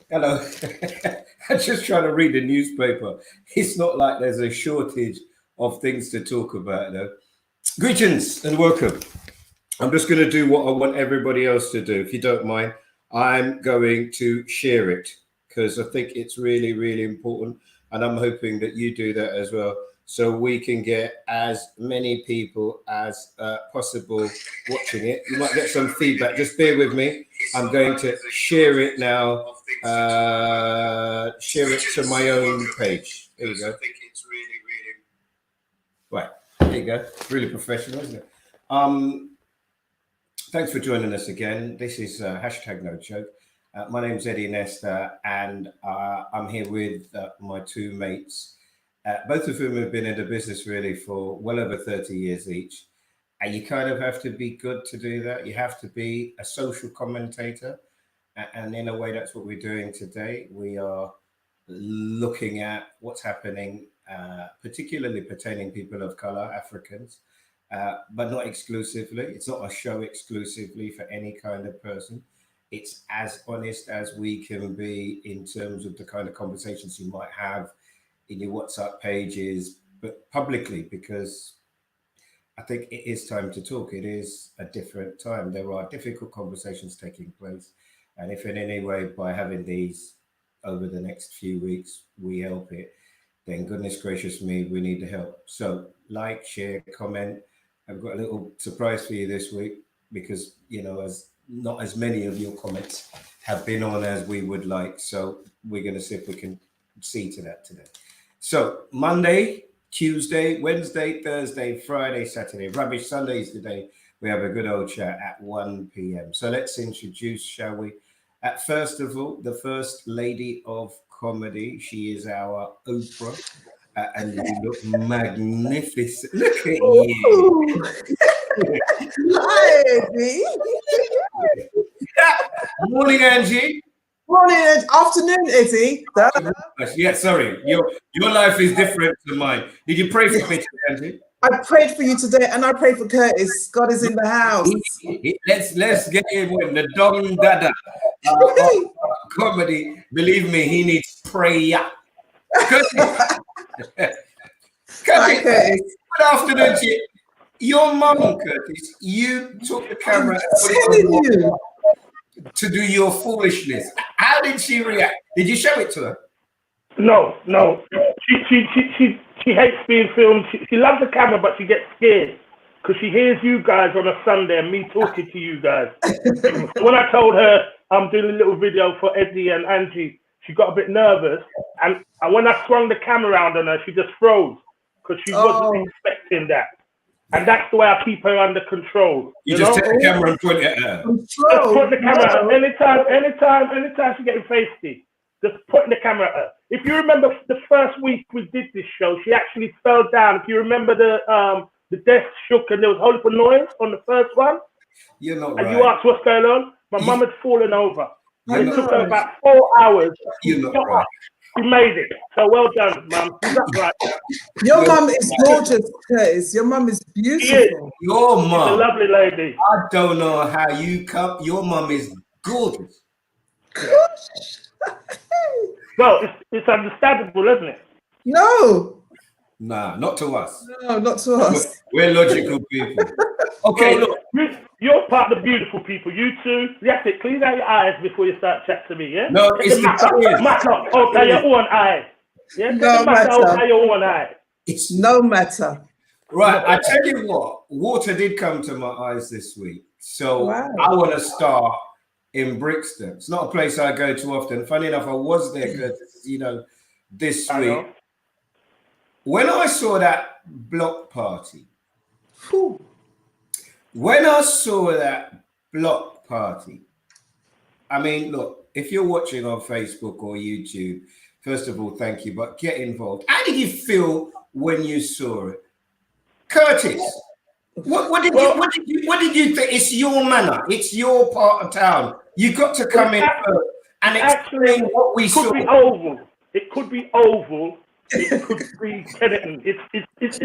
Hello. I'm just trying to read the newspaper. It's not like there's a shortage of things to talk about, though. Greetings and welcome. I'm just going to do what I want everybody else to do. If you don't mind, I'm going to share it because I think it's really, really important. And I'm hoping that you do that as well. So we can get as many people as possible watching it. You might get some feedback. Just bear with me. I'm going to share it now. Share it to my own page. There you go. Right. There you go. Really professional, isn't it? Thanks for joining us again. This is hashtag No Joke. My name's Eddie Nesta, and I'm here with my two mates, both of whom have been in the business really for well over 30 years each. And you kind of have to be good to do that. You have to be a social commentator. And in a way, that's what we're doing today. We are looking at what's happening, particularly pertaining people of color, Africans, but not exclusively. It's not a show exclusively for any kind of person. It's as honest as we can be in terms of the kind of conversations you might have in your WhatsApp pages, but publicly, because I think it is time to talk. It is a different time. There are difficult conversations taking place. And if in any way by having these over the next few weeks we help it, then goodness gracious me, we need the help. So like, share, comment. I've got a little surprise for you this week because, as not as many of your comments have been on as we would like. So we're going to see if we can see to that today. So Monday, Tuesday, Wednesday, Thursday, Friday, Saturday, rubbish Sundays today. We have a good old chat at 1 p.m. So let's introduce, shall we? First of all, the first lady of comedy. She is our Oprah. And you look magnificent. Look at you. Hi, Eddie. Morning, Angie. Morning, afternoon, Eddie. Yeah, sorry. Your life is different to mine. Did you pray for me today, Angie? I prayed for you today, and I prayed for Curtis. God is in the house. Let's get him with the Don Dada comedy. Believe me, he needs prayer. Curtis. Curtis, good afternoon to you. Your mum, Curtis, you took the camera to do your foolishness. How did she react? Did you show it to her? No. She hates being filmed. She loves the camera, but she gets scared because she hears you guys on a Sunday and me talking to you guys. So when I told her I'm doing a little video for Eddie and Angie, she got a bit nervous. And when I swung the camera around on her, she just froze because she wasn't expecting that. And that's the way I keep her under control. You just take the camera and point it at her. Just point the camera at her. Anytime she's getting feisty, just point the camera at her. If you remember the first week we did this show, she actually fell down. If you remember the desk shook and there was a whole heap of noise on the first one. You're not and right. You asked what's going on. My mum had fallen over. And it took her about 4 hours. You're not right. She made it. So well done, Mum. She's up right now. Your mum is gorgeous, Curtis. Your mum is beautiful. Your mum. She's a lovely lady. I don't know how you come. Your mum is gorgeous. Well, it's understandable, isn't it? No. Nah, not to us. No, not to us. We're logical people. Okay, well, look, you're part of the beautiful people. You two, that's it. Clean out your eyes before you start chatting to me, yeah? No, it's the matter. Okay, your own eye. Yeah, no matter. Okay, your own eye. It's no matter. Right, I tell you what, water did come to my eyes this week. So I want to start in Brixton. It's not a place I go to often. Funny enough, I was there, this week. When I saw that block party, I mean, look, if you're watching on Facebook or YouTube, first of all, thank you, but get involved. How did you feel when you saw it? Curtis, what did you think? It's your manor. It's your part of town. You got to come in and explain what we saw. It could be oval. It could be Kennington. It's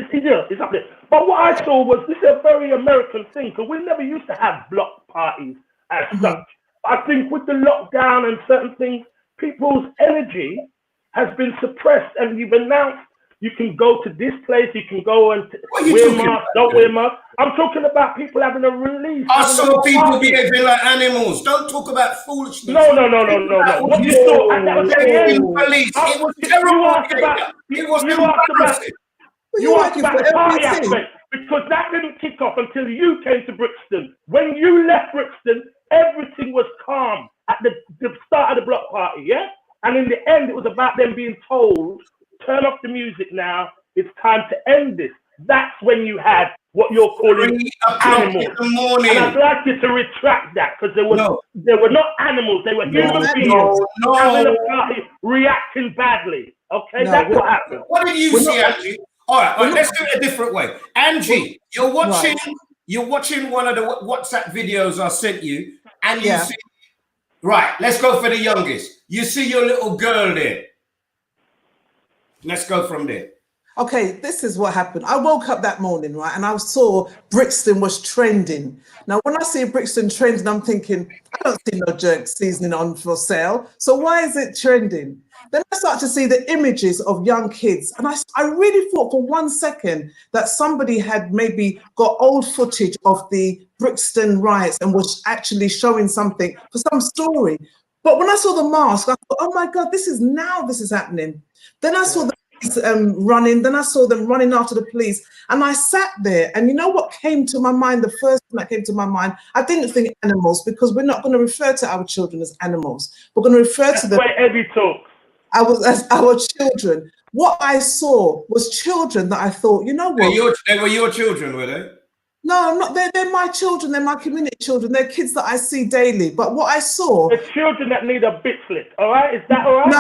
up there. But what I saw was this is a very American thing because we never used to have block parties as such. I think with the lockdown and certain things, people's energy has been suppressed, and you've announced you can go to this place, you can go and wear masks, don't wear masks. I'm talking about people having a release. I saw people behaving like animals. Don't talk about foolishness. No. What you saw, and that was police. It was terrible. It was embarrassing. You asked about the party aspect, because that didn't kick off until you came to Brixton. When you left Brixton, everything was calm at the start of the block party, yeah? And in the end, it was about them being told, turn off the music now, it's time to end this. That's when you had what you're calling animals. In the morning. And I'd like you to retract that, because they were not animals, they were human beings having a party, reacting badly. Okay, that's what happened. What did you see, Angie? All right, let's do it a different way. Angie, you're watching one of the WhatsApp videos I sent you, and you see, right, let's go for the youngest. You see your little girl there. Let's go from there. Okay, this is what happened. I woke up that morning, right, and I saw Brixton was trending. Now, when I see Brixton trending, I'm thinking, I don't see no jerk seasoning on for sale. So why is it trending? Then I start to see the images of young kids. And I really thought for 1 second that somebody had maybe got old footage of the Brixton riots and was actually showing something for some story. But when I saw the mask, I thought, oh my God, this is happening. Then I saw the police running, then I saw them running after the police. And I sat there, and you know what came to my mind? The first thing that came to my mind, I didn't think animals, because we're not going to refer to our children as animals. We're going to refer to them. That's why Eddie talks. As our children. What I saw was children that I thought, you know what? They were your children, were they? No, not. They're my children. They're my community children. They're kids that I see daily. But what I saw, the children that need a bit flick. All right, is that all right?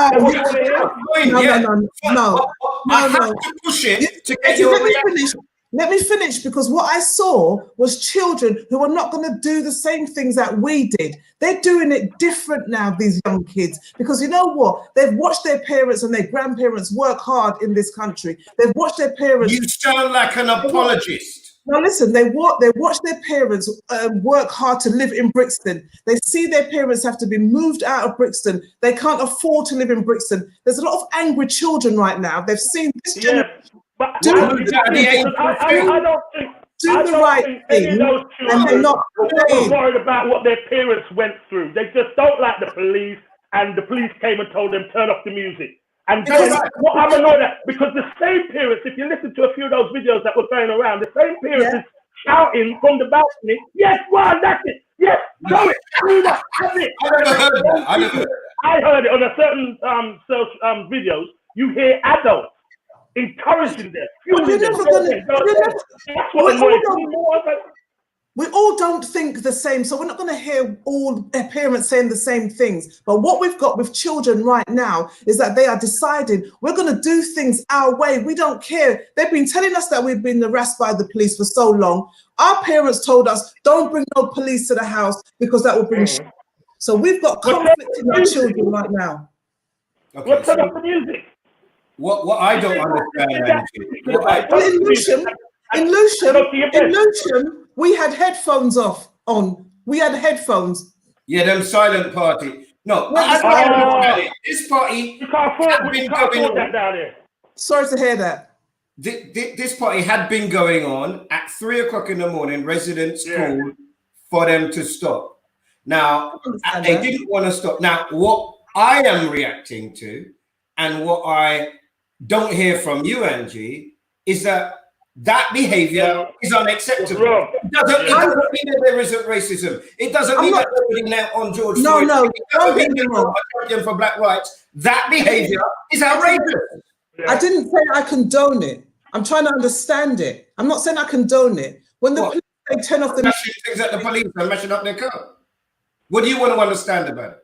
No. I have to push it to get your reaction. Let me finish, because what I saw was children who are not going to do the same things that we did. They're doing it different now, these young kids, because you know what? They've watched their parents and their grandparents work hard in this country. They've watched their parents. You sound like an apologist. Now listen, they watch their parents work hard to live in Brixton. They see their parents have to be moved out of Brixton. They can't afford to live in Brixton. There's a lot of angry children right now. They've seen this generation. But I don't think the right thing, and they're not worried about what their parents went through. They just don't like the police, and the police came and told them turn off the music. And what I'm annoyed at, because the same parents, if you listen to a few of those videos that were going around, the same parents is shouting from the balcony, yes, one, that's it, yes, show it, do that, have it. I heard it on a certain videos. You hear adults encouraging them, fueling them. That's what annoys me more. We all don't think the same, so we're not going to hear all their parents saying the same things. But what we've got with children right now is that they are deciding we're going to do things our way. We don't care. They've been telling us that we've been harassed by the police for so long. Our parents told us, don't bring no police to the house because that will bring shit. So we've got conflict in our children right now. Okay, What's up the music? What I don't understand, in Lucian, we had headphones on. We had headphones. Yeah, them silent party. No, this party. You can't afford that down there. Sorry to hear that. This party had been going on at 3 o'clock in the morning. Residents called for them to stop. Now, they didn't want to stop. Now, what I am reacting to, and what I don't hear from you, Angie, is that behavior is unacceptable. It doesn't mean that there isn't racism. It doesn't mean that nobody now on George Floyd. Don't get me wrong. For black rights, that behavior is outrageous. I didn't say I condone it. I'm trying to understand it. I'm not saying I condone it. When the police they turn off the mashing things at the police and mashing up their car. What do you want to understand about it?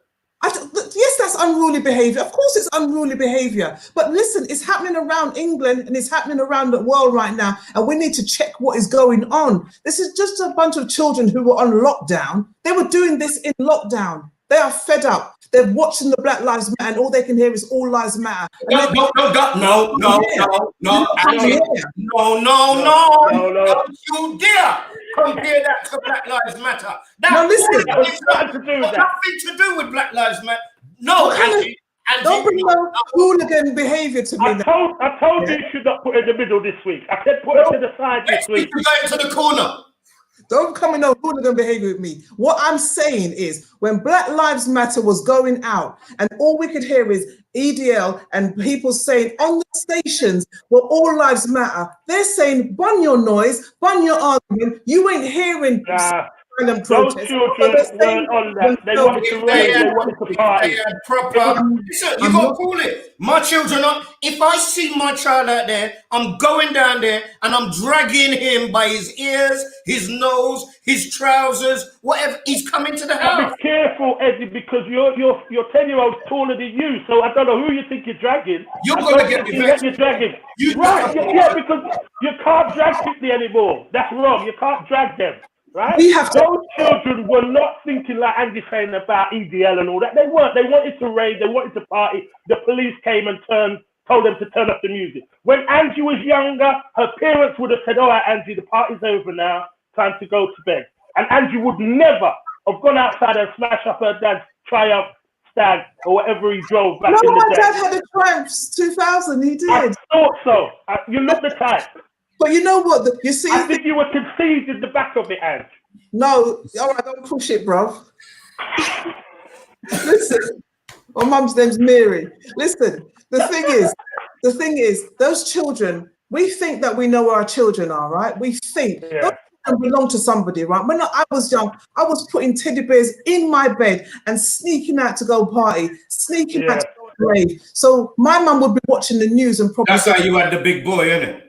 Yes, that's unruly behavior. Of course, it's unruly behavior. But listen, it's happening around England and it's happening around the world right now. And we need to check what is going on. This is just a bunch of children who were on lockdown. They were doing this in lockdown. They are fed up. They're watching the Black Lives Matter, and all they can hear is all lives matter. No. You dare compare that to Black Lives Matter. Now listen, nothing to do with Black Lives Matter. No, Don't bring no hooligan behaviour to me. I told you should not put her in the middle this week. I said put her to the side this week. People going to the corner. Don't come in no hooligan behavior with me. What I'm saying is, when Black Lives Matter was going out, and all we could hear is EDL and people saying on the stations, well, all lives matter. They're saying, bun your noise, bun your argument. You ain't hearing those children weren't on that. They wanted to rave, they wanted to party. Listen, you got to call it. My children are, if I see my child out there, I'm going down there and I'm dragging him by his ears, his nose, his trousers, whatever. He's coming to the house. Be careful, Eddie, because your 10-year-old's taller than you, so I don't know who you think you're dragging. You're going to get me vexed. You're dragging. Yeah, because you can't drag Pitney anymore. That's wrong. You can't drag them. Right? Those children were not thinking like Angie saying about EDL and all that. They weren't. They wanted to rave. They wanted to party. The police came and told them to turn off the music. When Angie was younger, her parents would have said, all right, Angie, the party's over now. Time to go to bed. And Angie would never have gone outside and smashed up her dad's Triumph Stag or whatever he drove back in the day. No, my dad had a Triumph 2000. He did. I thought so. You look the type. But you know what? You see, I think you were conceived in the back of it, Ange. No, all right, don't push it, bro. Listen, my mum's name's Mary. Listen, the thing is, those children, we think that we know where our children are, right? We think those children belong to somebody, right? When I was young, I was putting teddy bears in my bed and sneaking out to go party, sneaking out to go rave. So my mum would be watching the news and probably. That's how you had the big boy, innit?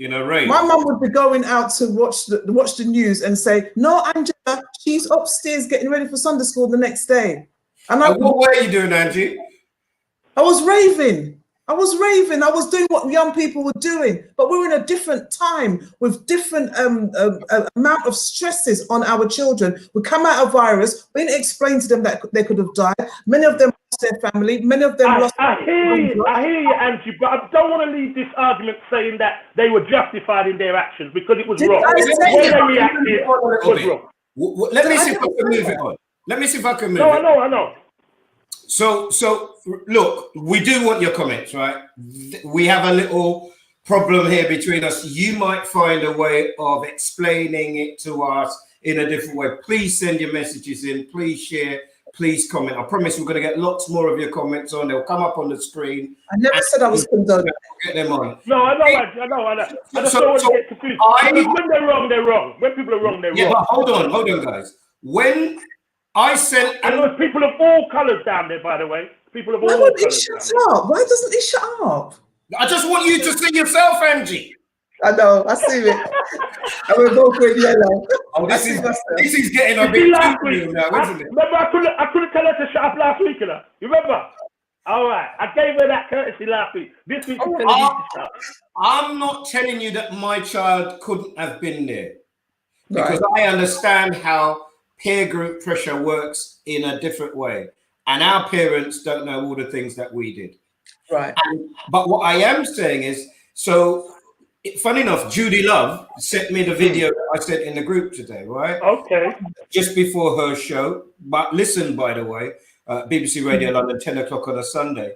You know, Ray. My mum would be going out to watch the news and say, "No, Angela, she's upstairs getting ready for Sunday school the next day." And what were you doing, Angie? I was raving. I was doing what young people were doing, but we're in a different time with different amount of stresses on our children. We come out of virus. We didn't explain to them that they could have died. Many of them lost their family. Many of them lost. I hear you, Angie, but I don't want to leave this argument saying that they were justified in their actions because it was wrong. The way they reacted was wrong. Let me see if I can move it on. Let me see if I can move it. No, I know. So look, we do want your comments, right? We have a little problem here between us. You might find a way of explaining it to us in a different way. Please send your messages in. Please share. Please comment. I promise we're going to get lots more of your comments on. They'll come up on the screen. I never said I was condoning. Get them on. No, I know. I just don't want to get confused. When they're wrong, they're wrong. When people are wrong, they're wrong. But hold on, guys. When I sent, and there's people of all colours down there, by the way. People of all colours. Why won't he shut up? Why doesn't he shut up? I just want you to see yourself, Angie. I know, I see it. And we're both wearing yellow. Oh, this is getting a bit too real now, isn't it? Remember, I couldn't tell her to shut up last week, you know? You remember? All right, I gave her that courtesy last week. This week, I'm not telling you that my child couldn't have been there, because I understand how peer group pressure works in a different way, and our parents don't know all the things that we did. Right. But what I am saying is, so funny enough, Judy Love sent me the video that I sent in the group today, right? Okay. Just before her show. But listen, by the way, BBC Radio London, 10 o'clock on a Sunday.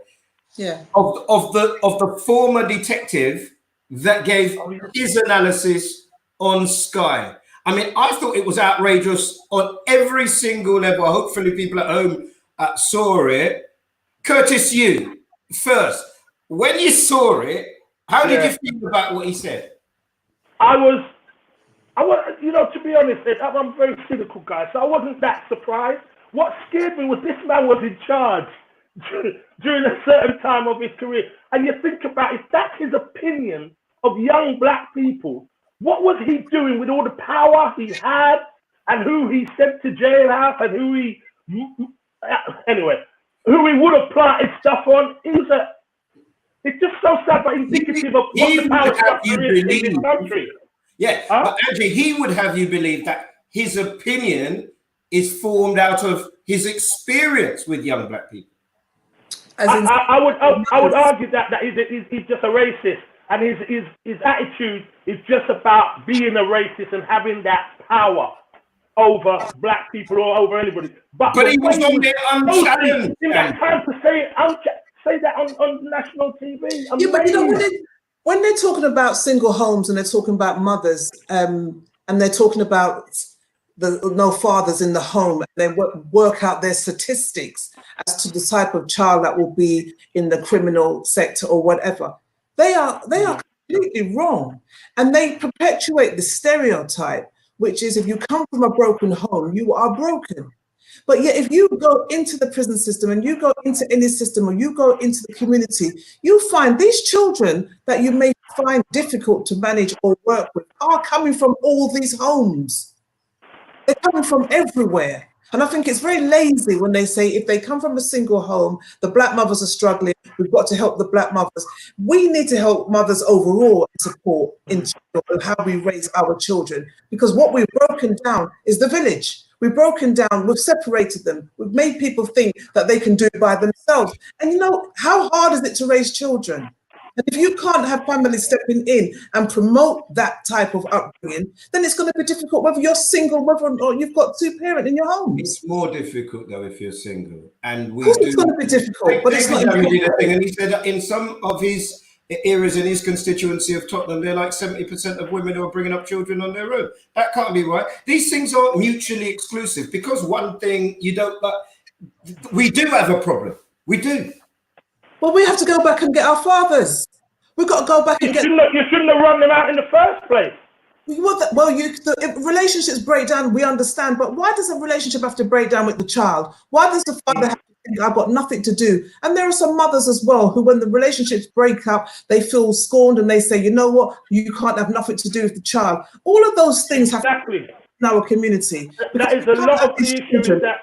Yeah. Of the former detective that gave his analysis on Sky. I mean, I thought it was outrageous on every single level. Hopefully people at home saw it. Curtis, you first, when you saw it, how did you feel about what he said? I was, you know, to be honest, I'm a very cynical guy, so I wasn't that surprised. What scared me was this man was in charge during a certain time of his career. And you think about, if that's his opinion of young black people, what was he doing with all the power he had and who he sent to jailhouse and who he would have planted stuff on? It's just so sad, but indicative of what the power structure is in this country. Yeah, but Angie, he would have you believe that his opinion is formed out of his experience with young black people. I would argue that he's just a racist, and his attitude is just about being a racist and having that power. over black people or over anybody. But he was on there unchallenged. In that time to say that on national TV. Yeah, but you know, when they're talking about single homes and they're talking about mothers, and they're talking about no fathers in the home, and they work out their statistics as to the type of child that will be in the criminal sector or whatever, they are completely wrong, and they perpetuate the stereotype, which is if you come from a broken home, you are broken. But yet, if you go into the prison system and you go into any system or you go into the community, you find these children that you may find difficult to manage or work with are coming from all these homes. They're coming from everywhere. And I think it's very lazy when they say if they come from a single home, the black mothers are struggling, we've got to help the black mothers. We need to help mothers overall and support in how we raise our children, because what we've broken down is the village. We've broken down, we've separated them, we've made people think that they can do it by themselves. And you know, how hard is it to raise children? And if you can't have families stepping in and promote that type of upbringing, then it's going to be difficult whether you're single, whether or you've got two parents in your home. It's more difficult though if you're single. And of course it's going to be difficult, but it's not. And he said that in some of his areas in his constituency of Tottenham, they're like 70% of women who are bringing up children on their own. That can't be right. These things aren't mutually exclusive, because one thing you don't like, we do have a problem. We do. Well, we have to go back and get our fathers. We've got to go back and get. You shouldn't have run them out in the first place. Well, if relationships break down, we understand. But why does a relationship have to break down with the child? Why does the father have to think I've got nothing to do? And there are some mothers as well who, when the relationships break up, they feel scorned and they say, you know what, you can't have nothing to do with the child. All of those things have to be in our community. That is a lot of the issue, is that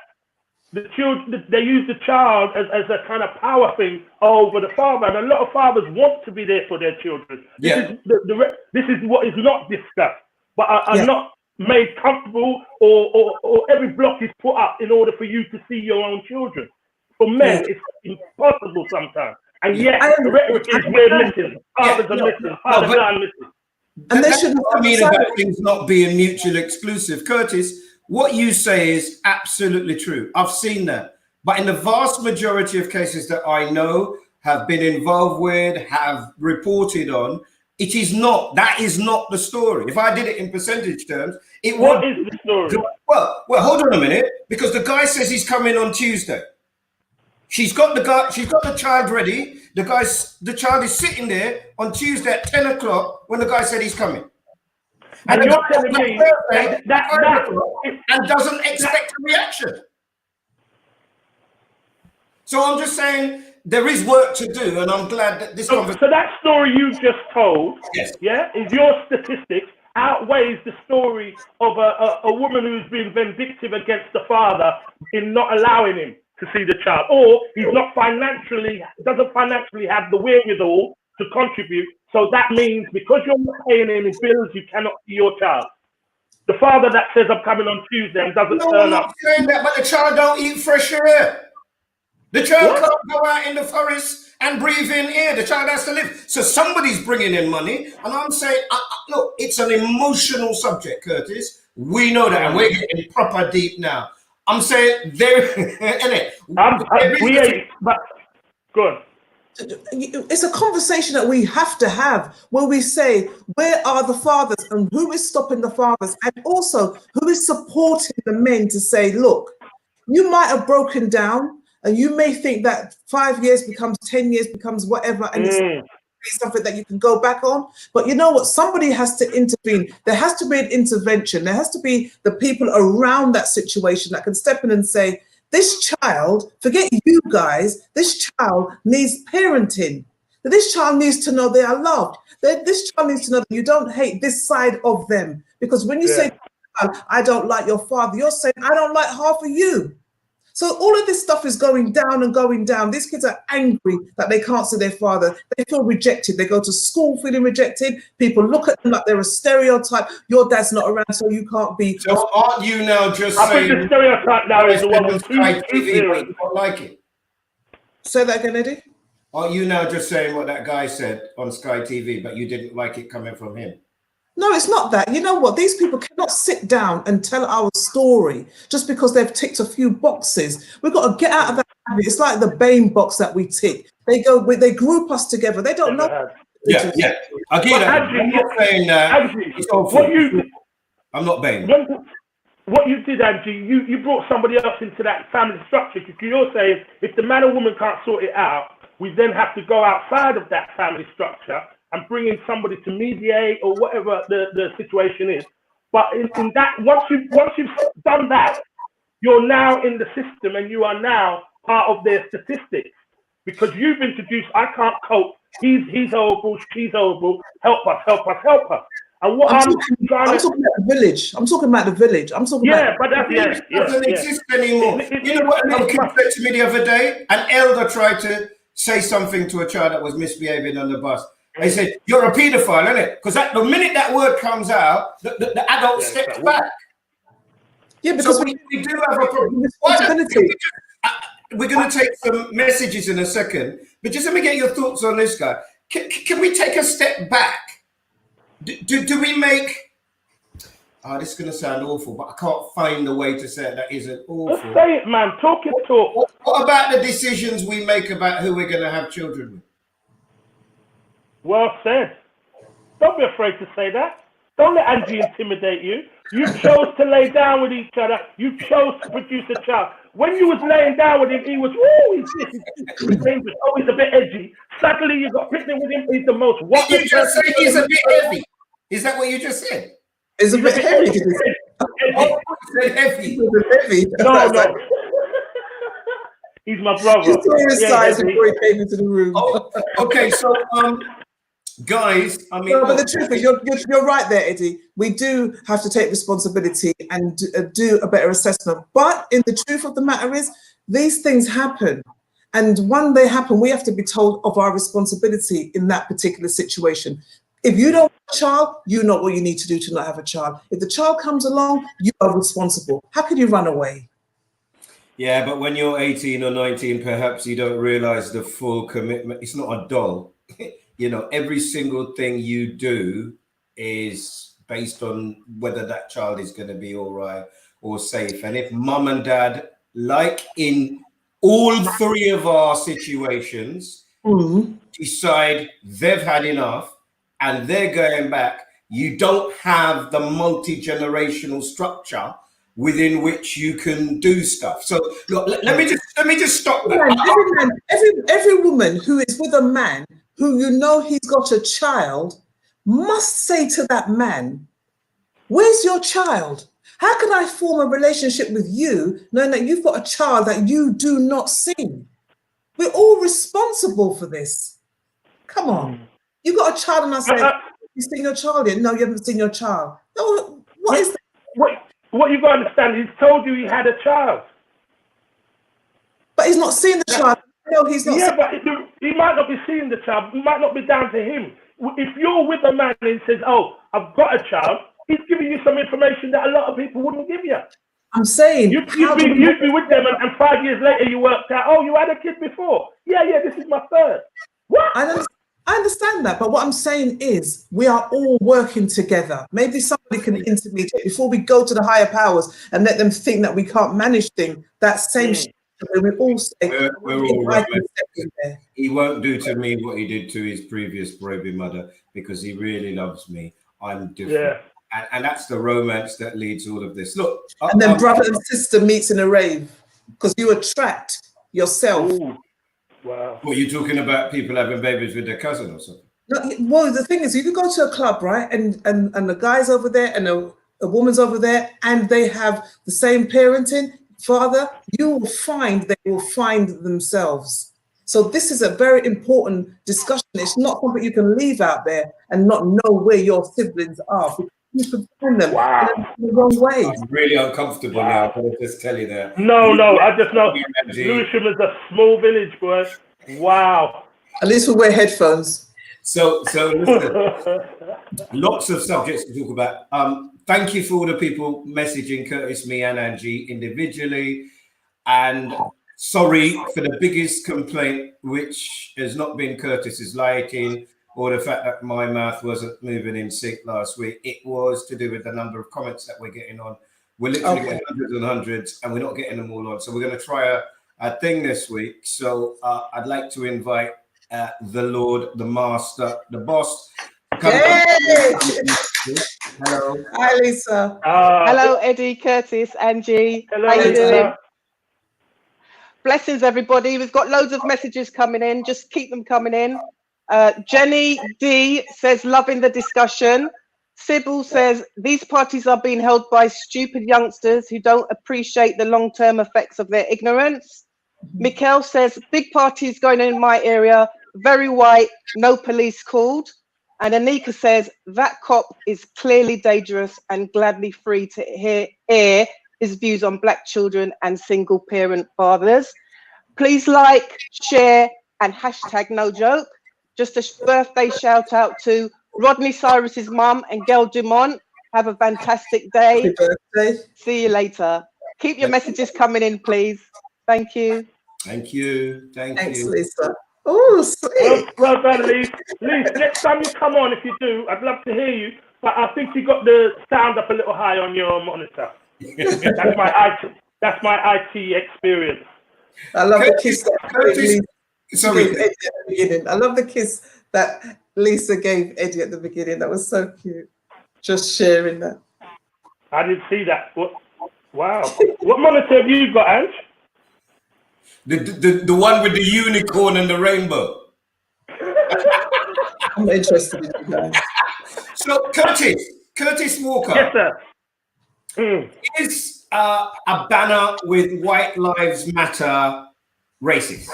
the children, they use the child as a kind of power thing over the father, and a lot of fathers want to be there for their children. This is what is not discussed, but are not made comfortable, or every block is put up in order for you to see your own children. For men, it's impossible sometimes, and yet the rhetoric is we're missing, fathers are missing, fathers are missing. And they shouldn't. I mean, about things not being mutually exclusive, Curtis. What you say is absolutely true. I've seen that. But in the vast majority of cases that I know, have been involved with, have reported on, it is not. That is not the story. If I did it in percentage terms, What is the story? Well, hold on a minute, because the guy says he's coming on Tuesday. She's got the child ready. The child is sitting there on Tuesday at 10 o'clock when the guy said he's coming. And you're telling me that and doesn't expect a reaction. So I'm just saying there is work to do, and I'm glad that this. So that story you just told, is your statistics outweighs the story of a woman who's been vindictive against the father in not allowing him to see the child, or he's not doesn't financially have the wherewithal to contribute. So that means because you're not paying any bills, you cannot see your child. The father that says I'm coming on Tuesday and doesn't turn up. I'm not saying that, but the child don't eat fresh air. The child can't go out in the forest and breathe in air. The child has to live. So somebody's bringing in money. And I'm saying, look, it's an emotional subject, Curtis. We know that, and we're getting proper deep now. I'm saying but good. It's a conversation that we have to have, where we say, where are the fathers and who is stopping the fathers, and also who is supporting the men to say, look, you might have broken down and you may think that 5 years becomes 10 years becomes whatever, and it's something that you can go back on. But you know what? Somebody has to intervene. There has to be an intervention. There has to be the people around that situation that can step in and say, this child, forget you guys, this child needs parenting. This child needs to know they are loved. This child needs to know that you don't hate this side of them. Because when you say, I don't like your father, you're saying, I don't like half of you. So all of this stuff is going down and going down. These kids are angry that they can't see their father. They feel rejected. They go to school feeling rejected. People look at them like they're a stereotype. Your dad's not around, so you can't be. So aren't you now just saying? I think the stereotype now is the one with Sky TV, but you don't like it. Say that again, Eddie. Aren't you now just saying what that guy said on Sky TV, but you didn't like it coming from him? No, it's not that. You know what? These people cannot sit down and tell our story just because they've ticked a few boxes. We've got to get out of that habit. It's like the BAME box that we tick. They group us together. They don't know. Yeah. I get that. I'm not saying that. I'm not BAME. What you did, Angie, you brought somebody else into that family structure, because you're saying if the man or woman can't sort it out, we then have to go outside of that family structure and bring in somebody to mediate or whatever the situation is. But in that, once you've done that, you're now in the system and you are now part of their statistics, because you've introduced, I can't cope, he's horrible, she's horrible, help us. And what I'm talking about the village. I'm talking about the village. I'm talking about. But that doesn't exist anymore. You know what a kid said to me the other day? An elder tried to say something to a child that was misbehaving on the bus. They said, "You're a paedophile, isn't it?" Because the minute that word comes out, the adult steps back. Yeah, because so we do have a problem. We're going to take some messages in a second, but just let me get your thoughts on this guy. Can we take a step back? Do we make? This is going to sound awful, but I can't find a way to say it that isn't awful. Let's say it, man. Talk your talk. What about the decisions we make about who we're going to have children with? Well said. Don't be afraid to say that. Don't let Angie intimidate you. You chose to lay down with each other. You chose to produce a child. When you was laying down with him, he was, he's dangerous. Oh, he's a bit edgy. Suddenly you got picnic with him. He's the most. What you just said? He's a bit heavy. Is that what you just said? It's a bit heavy. Heavy. No. He's my brother. You saw his size before he came into the room. Okay, so guys, I mean, but the truth is, you're right there, Eddie. We do have to take responsibility and do a better assessment. But in the truth of the matter is, these things happen. And when they happen, we have to be told of our responsibility in that particular situation. If you don't have a child, you know what you need to do to not have a child. If the child comes along, you are responsible. How can you run away? Yeah, but when you're 18 or 19, perhaps you don't realize the full commitment. It's not a doll. You know, every single thing you do is based on whether that child is going to be all right or safe. And if mum and dad, like in all three of our situations, decide they've had enough and they're going back, you don't have the multi-generational structure within which you can do stuff. So look, let me just stop that. Every woman who is with a man who you know he's got a child must say to that man, where's your child? How can I form a relationship with you knowing that you've got a child that you do not see? We're all responsible for this. Come on. You got a child and I say, you seen your child yet? No, you haven't seen your child. No, what is that? What you got to understand, he's told you he had a child. But he's not seen the child. No, he's not. Yeah, but he might not be seeing the child. It might not be down to him. If you're with a man and he says, oh, I've got a child, he's giving you some information that a lot of people wouldn't give you. I'm saying. You'd be with them and 5 years later you worked out, oh, you had a kid before. Yeah, this is my third. What? I understand that, but what I'm saying is we are all working together. Maybe somebody can intermediate before we go to the higher powers and let them think that we can't manage things. That same shit, we all say, we're all right. He won't do to me what he did to his previous baby mother because he really loves me. I'm different. Yeah. And that's the romance that leads all of this. Look. And then brother and sister meets in a rave because you attract yourself. Ooh. Wow. What, you talking about people having babies with their cousin or something? No, well, the thing is, if you go to a club, right, and the guy's over there and a woman's over there, and they have the same parenting father, you will find they will find themselves. So this is a very important discussion. It's not something you can leave out there and not know where your siblings are. You could find them in the wrong way. I'm really uncomfortable now. I'll just tell you that. No, I just know Lewisham is a small village, boy. Wow. At least we wear headphones. So listen, lots of subjects to talk about. Thank you for all the people messaging Curtis, me, and Angie individually. And sorry for the biggest complaint, which has not been Curtis's lighting. or the fact that my mouth wasn't moving in sync last week. It was to do with the number of comments that we're getting on. We're literally getting hundreds and hundreds, and we're not getting them all on. So we're going to try a thing this week. So I'd like to invite the Lord, the Master, the Boss. Hello. Hi, Lisa. Hello, Eddie, Curtis, Angie. Hello, How you Lisa. doing? Blessings, everybody. We've got loads of messages coming in. Just keep them coming in. Jenny D says, loving the discussion. Sybil says, these parties are being held by stupid youngsters who don't appreciate the long-term effects of their ignorance. Mikkel says, big parties going in my area, very white, no police called. And Anika says, that cop is clearly dangerous and gladly free to air his views on black children and single parent fathers. Please like, share, and hashtag no joke. Just a birthday shout out to Rodney Cyrus's mum and Gail Dumont. Have a fantastic day. Happy birthday. See you later. Keep your messages coming in, please. Thank you. Thank you. Thanks, Lisa. Oh, sweet. Well done, Lise. Lise, next time you come on, if you do, I'd love to hear you. But I think you got the sound up a little high on your monitor. That's my IT experience. I love the kiss that Sorry. gave Eddie at the beginning. I love the kiss that Lisa gave Eddie at the beginning. That was so cute. Just sharing that. I didn't see that. Wow. What monitor have you got, Ange? The one with the unicorn and the rainbow. I'm not interested in you guys. So, Curtis Walker. Yes, sir. Is a banner with White Lives Matter racist?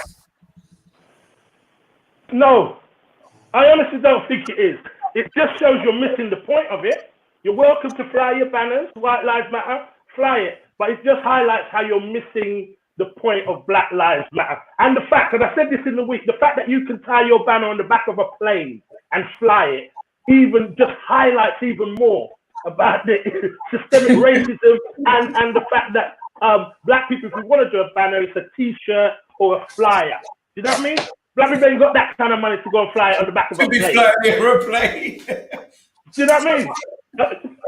No, I honestly don't think it is. It just shows you're missing the point of it. You're welcome to fly your banners, White Lives Matter, fly it. But it just highlights how you're missing the point of Black Lives Matter. And the fact, and I said this in the week, the fact that you can tie your banner on the back of a plane and fly it, even just highlights even more about the systemic racism and the fact that black people, if we want to do a banner, it's a t-shirt or a flyer. You know what I mean? Black people ain't got that kind of money to go and fly it on the back of a plane. Do you know what I mean?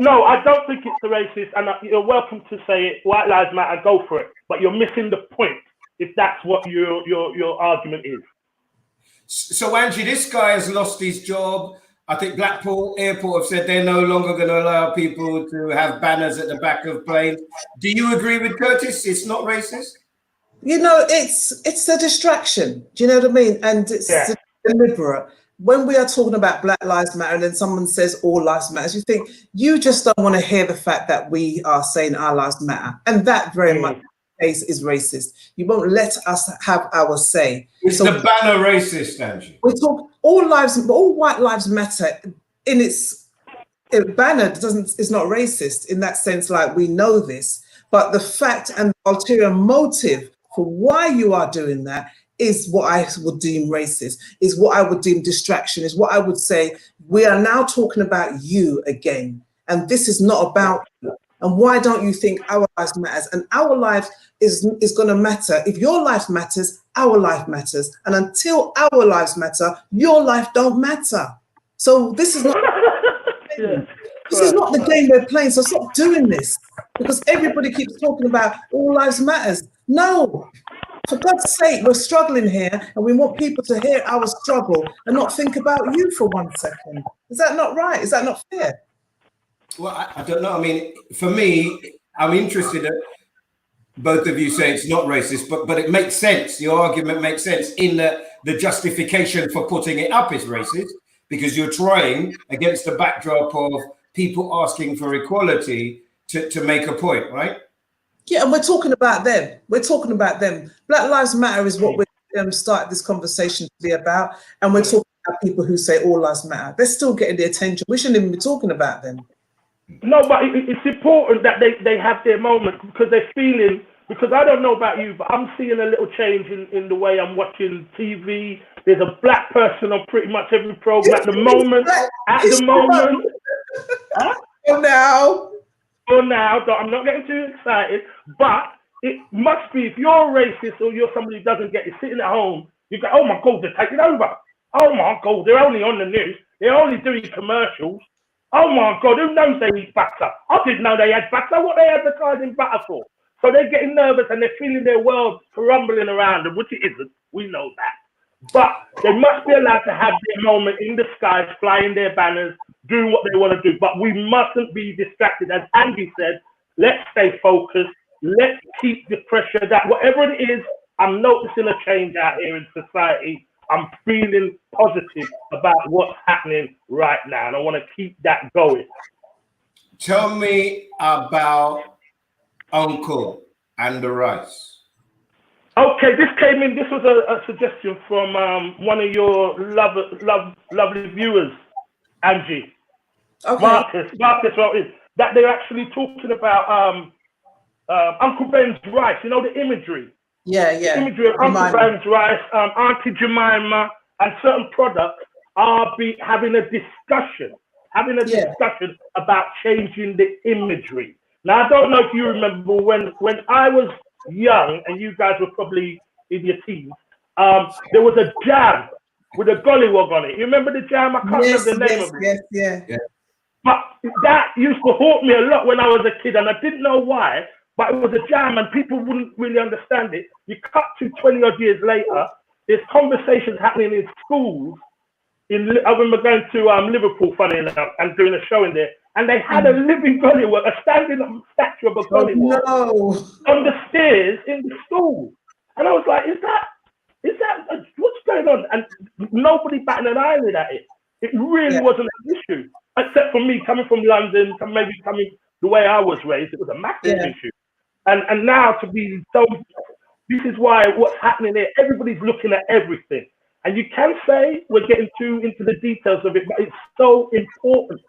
No, I don't think it's a racist, and you're welcome to say it. White Lives Matter, go for it. But you're missing the point if that's what your argument is. So, Angie, this guy has lost his job. I think Blackpool Airport have said they're no longer going to allow people to have banners at the back of planes. Do you agree with Curtis? It's not racist? You know, it's a distraction. Do you know what I mean? And it's deliberate. When we are talking about Black Lives Matter and then someone says all lives matter, you think you just don't want to hear the fact that we are saying our lives matter. And that very much is racist. You won't let us have our say. Is the banner racist, Angie? We talk all white lives matter in its banner is not racist in that sense, like we know this, but the fact and the ulterior motive for why you are doing that is what I would deem racist, is what I would deem distraction, is what I would say, we are now talking about you again. And this is not about you. And why don't you think our lives matters? And our life is going to matter. If your life matters, our life matters. And until our lives matter, your life don't matter. So this is not this is not the game we're playing. So stop doing this, because everybody keeps talking about all lives matters. No. For God's sake, we're struggling here and we want people to hear our struggle and not think about you for 1 second. Is that not right? Is that not fair? Well, I don't know. I mean, for me, I'm interested in both of you say it's not racist, but it makes sense. Your argument makes sense in the justification for putting it up is racist, because you're trying against the backdrop of people asking for equality to make a point, right? Yeah, and we're talking about them. We're talking about them. Black Lives Matter is what we started this conversation to be about. And we're talking about people who say all lives matter. They're still getting the attention. We shouldn't even be talking about them. No, but it's important that they have their moment, because they're feeling, because I don't know about you, but I'm seeing a little change in the way I'm watching TV. There's a black person on pretty much every program at the moment. Huh? Oh, now, I'm not getting too excited, but it must be, if you're a racist or you're somebody who doesn't get it, sitting at home, you go, oh my God, they're taking over. Oh my God, they're only on the news. They're only doing commercials. Oh my God, who knows they eat butter? I didn't know they had butter. What they advertising butter for? So they're getting nervous and they're feeling their world crumbling around them, which it isn't. We know that. But they must be allowed to have their moment in the skies, flying their banners, doing what they want to do. But we mustn't be distracted. As Angie said, let's stay focused. Let's keep the pressure that whatever it is, I'm noticing a change out here in society. I'm feeling positive about what's happening right now, and I want to keep that going. Tell me about Uncle and the rice. Okay, this came in. This was a suggestion from one of your lovely viewers, Angie. Okay. Marcus wrote in that they're actually talking about Uncle Ben's rice. You know, the imagery. Yeah. Imagery of Uncle Ben's rice, Auntie Jemima, and certain products are having a discussion about changing the imagery. Now, I don't know if you remember when I was young, and you guys were probably in your teens, there was a jam with a gollywog on it. You remember the jam? I can't remember the name of it. Yes. But that used to haunt me a lot when I was a kid, and I didn't know why. But it was a jam and people wouldn't really understand it. You cut to 20 odd years later, there's conversations happening in schools. I remember going to Liverpool, funny enough, and doing a show in there. And they had a living gollywog, a standing up statue of a gollywog on the stairs in the school. And I was like, is that what's going on? And nobody batted an eyelid at it. It really wasn't an issue. Except for me coming from London, maybe coming the way I was raised, it was a massive issue. And now to be so, this is why what's happening here, everybody's looking at everything. And you can say we're getting too into the details of it, but it's so important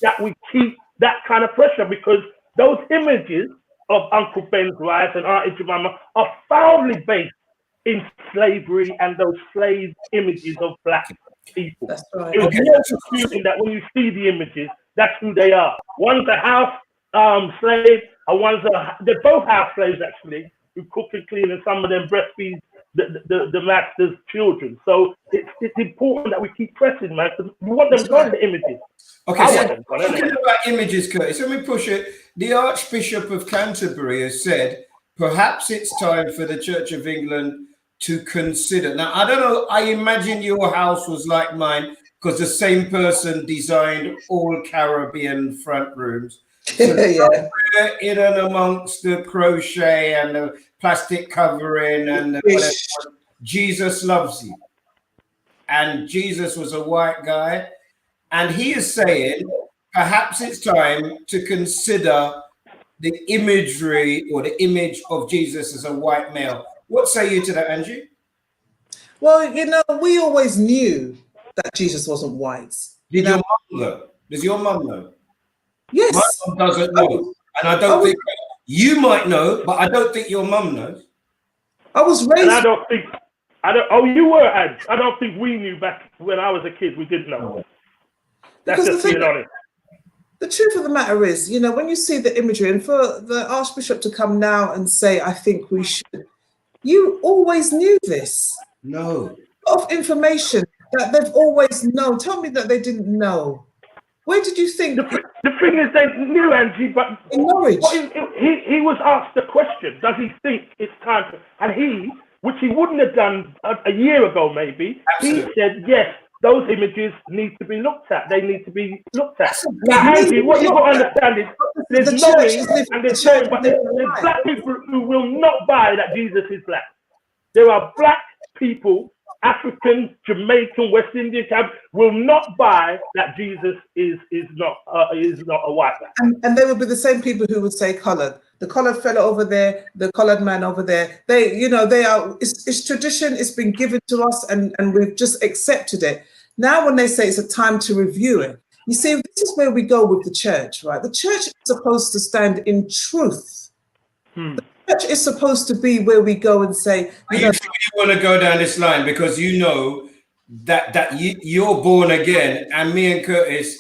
that we keep that kind of pressure, because those images of Uncle Ben's rice and Auntie Jemima are foully based in slavery and those slave images of black people. That's right. It was no confusing that when you see the images, that's who they are. One's a house slave, and they're both house slaves actually, who cook and clean, and some of them breastfeed the master's children. So it's important that we keep pressing, man, because we want them gone, the images. Okay, so talking about images, Curtis, let me push it. The Archbishop of Canterbury has said perhaps it's time for the Church of England to consider. Now, I don't know, I imagine your house was like mine because the same person designed all Caribbean front rooms. So in and amongst the crochet and the plastic covering and whatever, Jesus loves you. And Jesus was a white guy. And he is saying, perhaps it's time to consider the imagery or the image of Jesus as a white male. What say you to that, Angie? Well, you know, we always knew that Jesus wasn't white. Did your mum know? Does your mum know? Yes. My mum doesn't know. And I don't think you might know, but I don't think your mum knows. I was raised. And you were, Ed. I don't think we knew back when I was a kid. We didn't know. That's just being honest. The truth of the matter is, you know, when you see the imagery, and for the Archbishop to come now and say, I think we should, you always knew this. No. A lot of information that they've always known. Tell me that they didn't know. Where did you think? The thing is, they knew, Angie, but in Norwich. He was asked the question, does he think it's time to, and he, which he wouldn't have done a year ago maybe, he said, yes, those images need to be looked at. They need to be looked at. Now, Angie, what you've got to understand is there's knowing and there's showing, but there's black people who will not buy that Jesus is black. There are black people, African, Jamaican, West Indian, will not buy that Jesus is not a white man. And they would be the same people who would say coloured. The coloured fellow over there, the coloured man over there. They, you know, they are. It's tradition. It's been given to us, and we've just accepted it. Now, when they say it's a time to review it, you see, this is where we go with the church, right? The church is supposed to stand in truth. The church is supposed to be where we go and say, you know, you want to go down this line because you know that you're born again, and me and Curtis,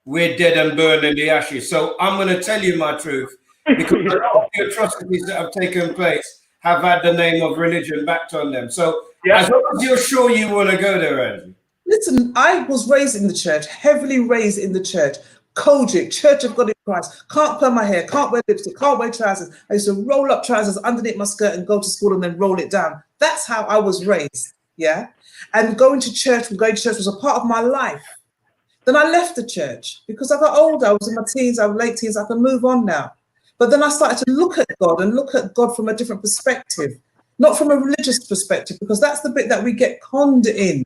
we're dead and burned in the ashes. So I'm going to tell you my truth, because the atrocities that have taken place have had the name of religion backed on them. So as long as you're sure you want to go there, Angie. Listen, I was raised in the church, heavily raised in the church. Kojic, Church of God in Christ. Can't curl my hair, can't wear lipstick, can't wear trousers. I used to roll up trousers underneath my skirt and go to school and then roll it down. That's how I was raised. Yeah. And going to church was a part of my life. Then I left the church because I got older. I was in my teens, I was late teens. I can move on now. But then I started to look at God and look at God from a different perspective, not from a religious perspective, because that's the bit that we get conned in.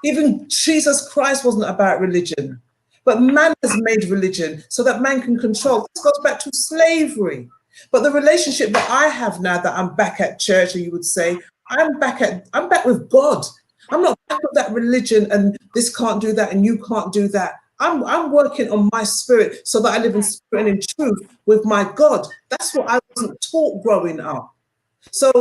Even Jesus Christ wasn't about religion, but man has made religion so that man can control. This goes back to slavery. But the relationship that I have now that I'm back at church, or you would say, I'm back with God. I'm not back with that religion and this can't do that and you can't do that. I'm working on my spirit so that I live in spirit and in truth with my God. That's what I wasn't taught growing up. So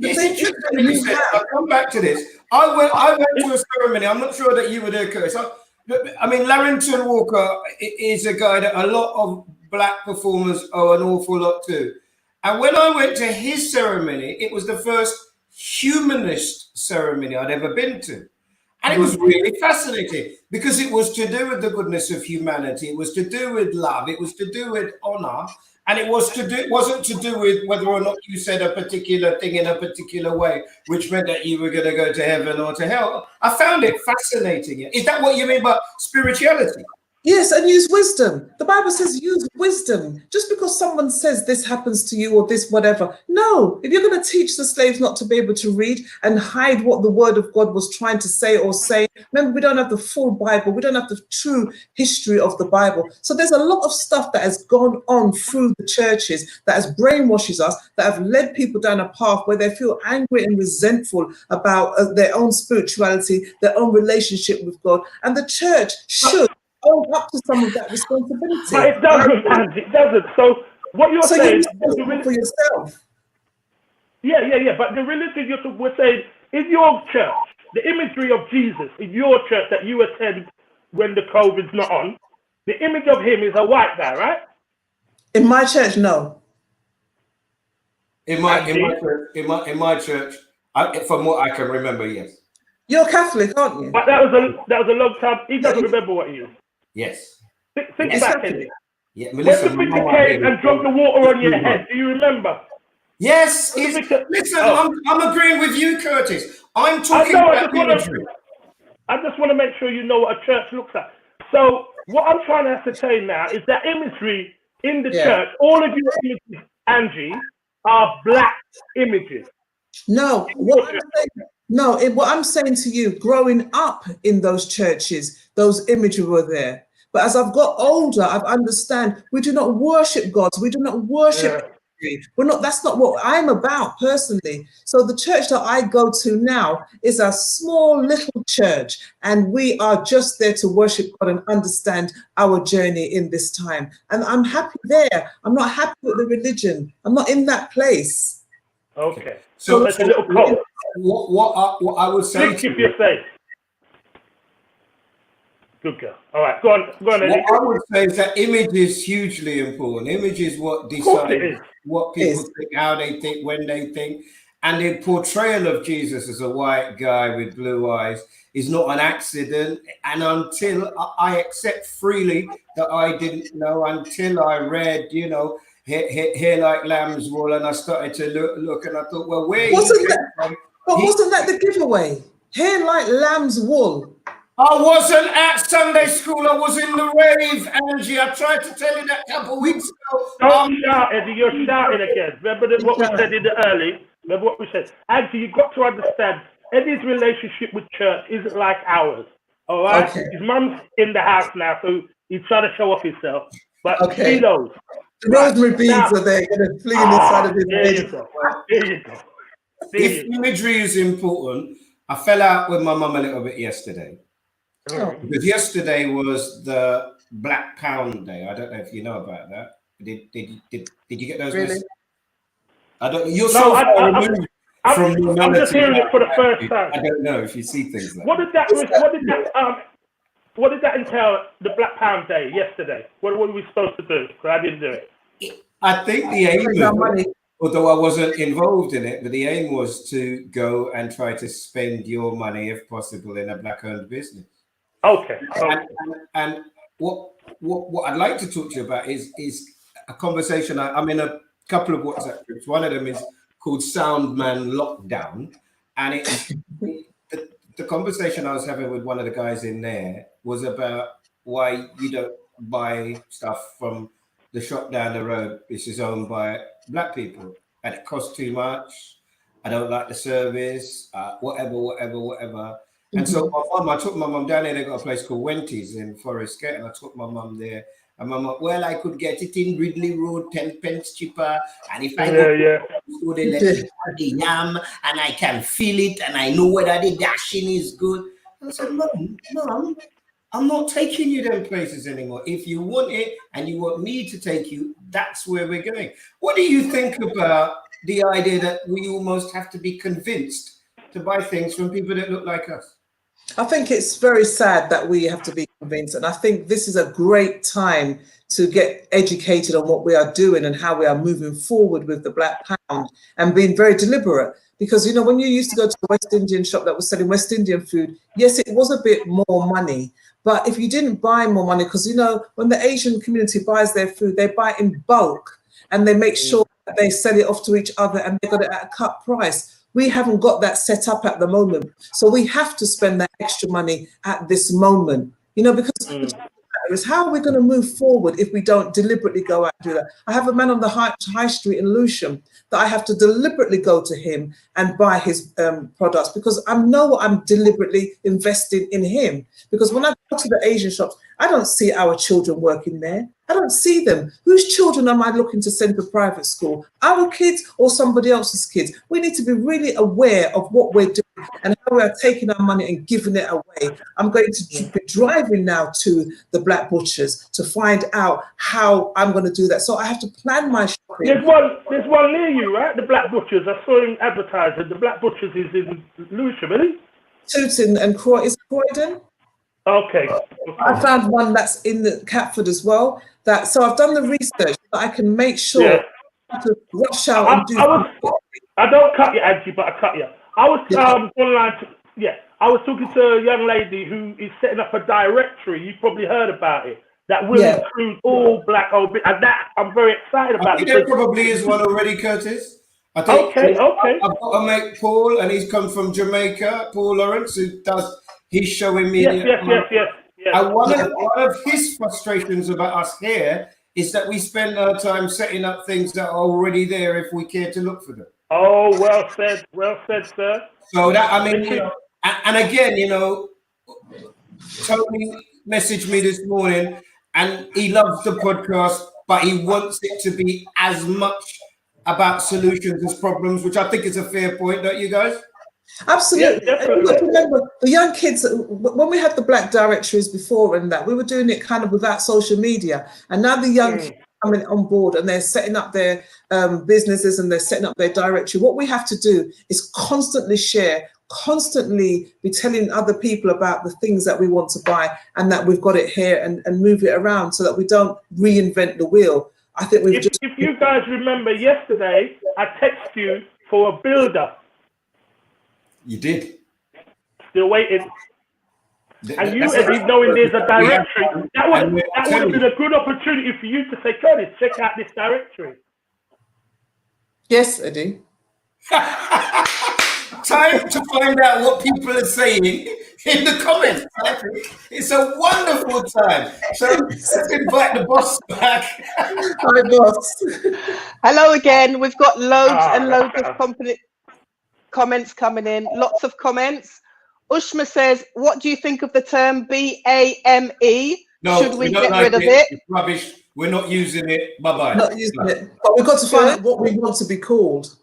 it's interesting you said, I'll come back to this. I went to a ceremony. I'm not sure that you were there, Curtis. I mean, Larrington Walker is a guy that a lot of black performers owe an awful lot to. And when I went to his ceremony, it was the first humanist ceremony I'd ever been to. And it was really fascinating because it was to do with the goodness of humanity. It was to do with love. It was to do with honor. And it wasn't to do with whether or not you said a particular thing in a particular way, which meant that you were going to go to heaven or to hell. I found it fascinating. Is that what you mean by spirituality? Yes, and use wisdom. The Bible says use wisdom. Just because someone says this happens to you or this whatever. No, if you're going to teach the slaves not to be able to read and hide what the word of God was trying to say or say, remember, we don't have the full Bible. We don't have the true history of the Bible. So there's a lot of stuff that has gone on through the churches that has brainwashes us, that have led people down a path where they feel angry and resentful about their own spirituality, their own relationship with God. And the church should own up to some of that responsibility. But it doesn't, Angie. It doesn't. So what you're saying for yourself. Yeah. But the religion we're saying in your church, the imagery of Jesus in your church that you attend when the COVID's not on, the image of him is a white guy, right? In my church, no. In my church, from what I can remember, yes. You're Catholic, aren't you? But that was a long time. He doesn't remember what he is. Yes. Think back, Eddie. Yeah, When the Victor came and dropped the water on your head, do you remember? Yes. Listen, I'm agreeing with you, Curtis. I'm talking about imagery. I just want to make sure you know what a church looks like. So what I'm trying to ascertain now is that imagery in the church, all of your images, Angie, are black images. No, what I'm saying to you, growing up in those churches, those images were there. But as I've got older, I've understand we do not worship gods. We do not worship. We're not. That's not what I'm about personally. So the church that I go to now is a small little church, and we are just there to worship God and understand our journey in this time. And I'm happy there. I'm not happy with the religion. I'm not in that place. Okay. So it's a little cult. What I would say. Think if you're safe. Good girl. All right, go on, Eddie. What I would say is that image is hugely important. Image is what decides what people think, how they think, when they think. And the portrayal of Jesus as a white guy with blue eyes is not an accident. And until I accept freely that I didn't know, until I read, hair like lamb's wool, and I started to look and I thought, well, wasn't that the giveaway? Hair like lamb's wool. I wasn't at Sunday school. I was in the rave, Angie. I tried to tell you that a couple of weeks ago. Don't shout, Eddie. You're shouting again. Remember what we said in the early? Remember what we said? Angie, you've got to understand, Eddie's relationship with church isn't like ours. All right? Okay. His mum's in the house now, so he's trying to show off himself. But he knows. The rosemary beads are there, going to fling inside of his head. There you go. If imagery is important, I fell out with my mum a little bit yesterday. Oh. Because yesterday was the Black Pound Day. I don't know if you know about that. Did you get those? Really? I don't. You're so far removed from humanity. I'm just hearing it for the first time. I don't know if you see things like What did that entail? The Black Pound Day yesterday. What were we supposed to do? Because I didn't do it. I think the aim although I wasn't involved in it, but the aim was to go and try to spend your money, if possible, in a black-owned business. Okay. And what I'd like to talk to you about is a conversation. I'm in a couple of WhatsApp groups. One of them is called Soundman Lockdown, and the conversation I was having with one of the guys in there was about why you don't buy stuff from the shop down the road, which is owned by black people, and it costs too much. I don't like the service, whatever. And so I took my mum down there. They got a place called Wenty's in Forest Gate, and I took my mum there. And my mum, well, I could get it in Ridley Road, 10 pence cheaper. And if I go they let me have the yam, and I can feel it, and I know whether the dashing is good. I said, Mum, I'm not taking you them places anymore. If you want it and you want me to take you, that's where we're going. What do you think about the idea that we almost have to be convinced to buy things from people that look like us? I think it's very sad that we have to be convinced. And I think this is a great time to get educated on what we are doing and how we are moving forward with the Black Pound and being very deliberate. Because, you know, when you used to go to a West Indian shop that was selling West Indian food, yes, it was a bit more money. But if you didn't buy more money, because, you know, when the Asian community buys their food, they buy in bulk and they make sure that they sell it off to each other and they got it at a cut price. We haven't got that set up at the moment. So we have to spend that extra money at this moment, you know, because is how are we going to move forward if we don't deliberately go out and do that? I have a man on the high street in Lewisham that I have to deliberately go to him and buy his products because I know I'm deliberately investing in him. Because when I go to the Asian shops, I don't see our children working there. I don't see them. Whose children am I looking to send to private school? Our kids or somebody else's kids? We need to be really aware of what we're doing and how we are taking our money and giving it away. I'm going to be driving now to the Black Butchers to find out how I'm going to do that. So I have to plan my shopping. There's one near you, right? The Black Butchers. I saw him advertising. The Black Butchers is in Lewisham, isn't he? Tooting and Croydon. Okay. I found one that's in the Catford as well. So I've done the research that I can make sure to rush out and do. I don't cut you, Angie, but I cut you. I was online. I was talking to a young lady who is setting up a directory. You probably heard about it. That will include all black old, and that I'm very excited about. I think there probably is one already, Curtis. I think okay. I've got a mate, Paul, and he's come from Jamaica. Paul Lawrence, who does. He's showing me. Yes. And one of his frustrations about us here is that we spend our time setting up things that are already there if we care to look for them. Oh, well said, sir. So that, I mean, you know, and again, you know, Tony messaged me this morning and he loves the podcast, but he wants it to be as much about solutions as problems, which I think is a fair point, don't you guys? Absolutely. Yeah, remember, the young kids, when we had the black directories before and that, we were doing it kind of without social media. And now the young kids are coming on board and they're setting up their businesses and they're setting up their directory. What we have to do is constantly share, constantly be telling other people about the things that we want to buy and that we've got it here and move it around so that we don't reinvent the wheel. I think we've if you guys remember yesterday, I texted you for a builder. You did. Still waiting. And you, Eddie, knowing there's a directory, that would have been a good opportunity for you to say, Curtis, check out this directory. Yes, Eddie. Time to find out what people are saying in the comments. It's a wonderful time. So let's invite the boss back. Hi, boss. Hello again. We've got loads and loads of comments coming in. Lots of comments. Ushma says, what do you think of the term BAME? No, should we get rid of it? It's rubbish. We're not using it. Bye-bye. Not using it. But we've got to find out what we want to be called.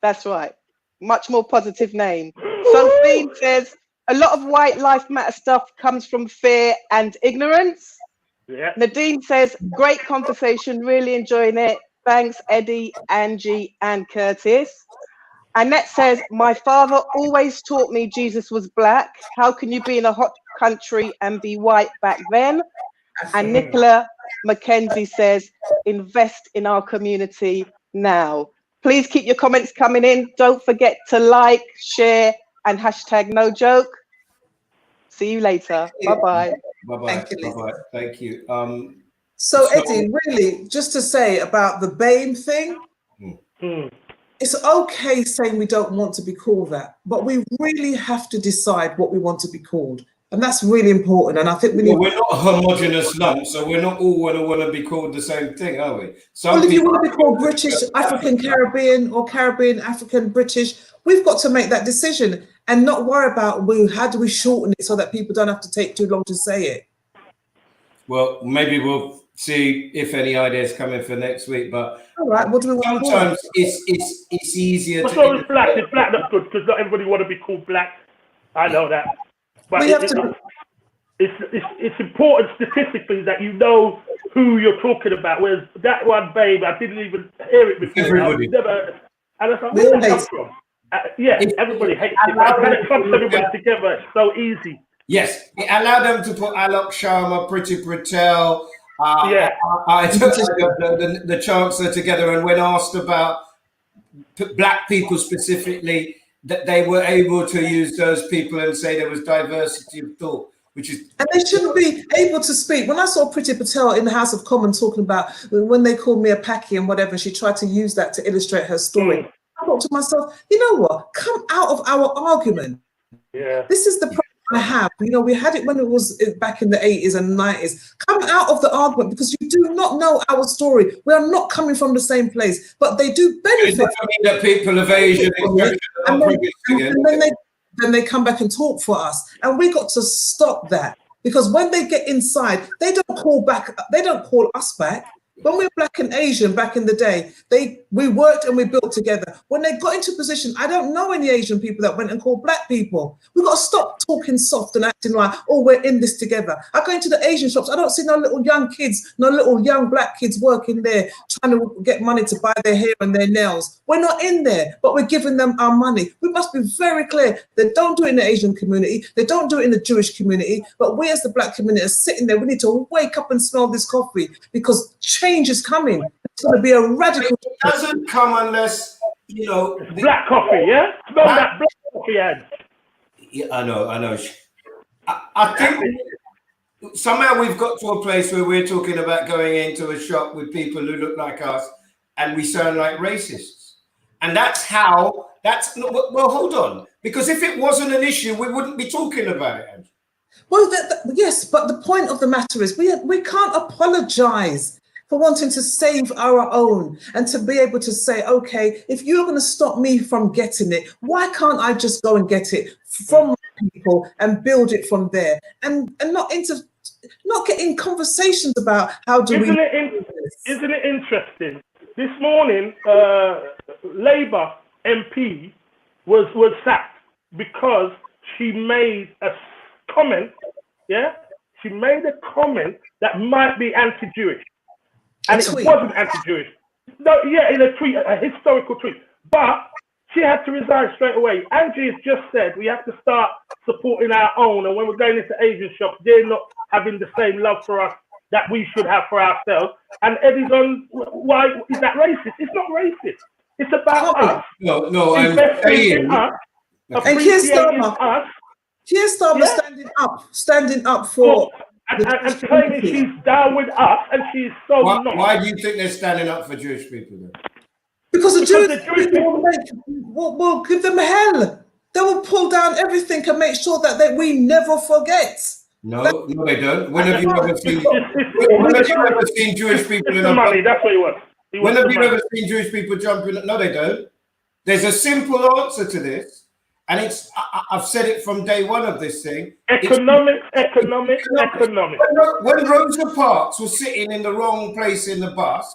That's right. Much more positive name. Sophie says, a lot of white life matter stuff comes from fear and ignorance. Yeah. Nadine says, great conversation, really enjoying it. Thanks, Eddie, Angie, and Curtis. Annette says, my father always taught me Jesus was black. How can you be in a hot country and be white back then? And Nicola Mackenzie says, invest in our community now. Please keep your comments coming in. Don't forget to like, share, and hashtag no joke. See you later. Bye-bye. Bye-bye. Thank you, Lisa. Bye-bye. Thank you. So Eddie, really, just to say about the BAME thing, it's okay saying we don't want to be called that, but we really have to decide what we want to be called. And that's really important. And I think we need. Well, we're not a homogenous lump, so we're not all going to want to be called the same thing, are we? Well, if you want to be called British, African, Caribbean, or Caribbean, African, British, we've got to make that decision and not worry about, well, how do we shorten it so that people don't have to take too long to say it? Well, maybe we'll see if any ideas come in for next week. But all right, what do we want? Sometimes it's easier. What's wrong with black? It's black that's good because not everybody want to be called black. I know that. But it's important statistically that you know who you're talking about. Whereas that one, babe, I didn't even hear it before. Everybody. And it's like, where did that come from? Yeah, everybody hates it. But when it comes everybody together, it's so easy. Yes, it allowed them to put Alok Sharma, Priti Patel, the Chancellor together, and when asked about black people specifically, that they were able to use those people and say there was diversity of thought, which is... And they shouldn't be able to speak. When I saw Priti Patel in the House of Commons talking about when they called me a Paki and whatever, she tried to use that to illustrate her story. I thought to myself, you know what? Come out of our argument. Yeah. This is the problem I have. You know, we had it when it was back in the 80s and 90s. Come out of the argument because you do not know our story. We are not coming from the same place, but they do benefit. That people of Asian and then they come back and talk for us. And we got to stop that because when they get inside, they don't call us back. When we were black and Asian back in the day, we worked and we built together. When they got into position, I don't know any Asian people that went and called black people. We've got to stop talking soft and acting like, oh, we're in this together. I go into the Asian shops, I don't see no little young kids, no little young black kids working there trying to get money to buy their hair and their nails. We're not in there, but we're giving them our money. We must be very clear. They don't do it in the Asian community. They don't do it in the Jewish community. But we as the black community are sitting there. We need to wake up and smell this coffee because change is coming. It's going to be a radical. It doesn't come unless, you know, black coffee, yeah? Smell that black coffee ad. Yeah, I know. I think somehow we've got to a place where we're talking about going into a shop with people who look like us and we sound like racists. And well, hold on. Because if it wasn't an issue, we wouldn't be talking about it, Angie. Well, yes, but the point of the matter is we can't apologize for wanting to save our own and to be able to say, okay, if you're going to stop me from getting it, why can't I just go and get it from people and build it from there and not get in conversations about how do Isn't it interesting? This morning, Labour MP was sacked because she made a comment, yeah? She made a comment that might be anti-Jewish. And it wasn't anti-Jewish. No, yeah, in a tweet, a historical tweet. But she had to resign straight away. Angie has just said we have to start supporting our own. And when we're going into Asian shops, they're not having the same love for us that we should have for ourselves. And Eddie's on, why is that racist? It's not racist. It's about us. No, I'm saying. And Keir Starmer standing up for. And claiming she's down with us, and she's so not. Why do you think they're standing up for Jewish people then? Because the Jewish people will give them hell. They will pull down everything and make sure that we never forget. No, they don't. When have you ever seen Jewish people in a money? That's what he wants. When have you ever seen Jewish people jumping? No, they don't. There's a simple answer to this. And I've said it from day one of this thing. Economics. When Rosa Parks was sitting in the wrong place in the bus,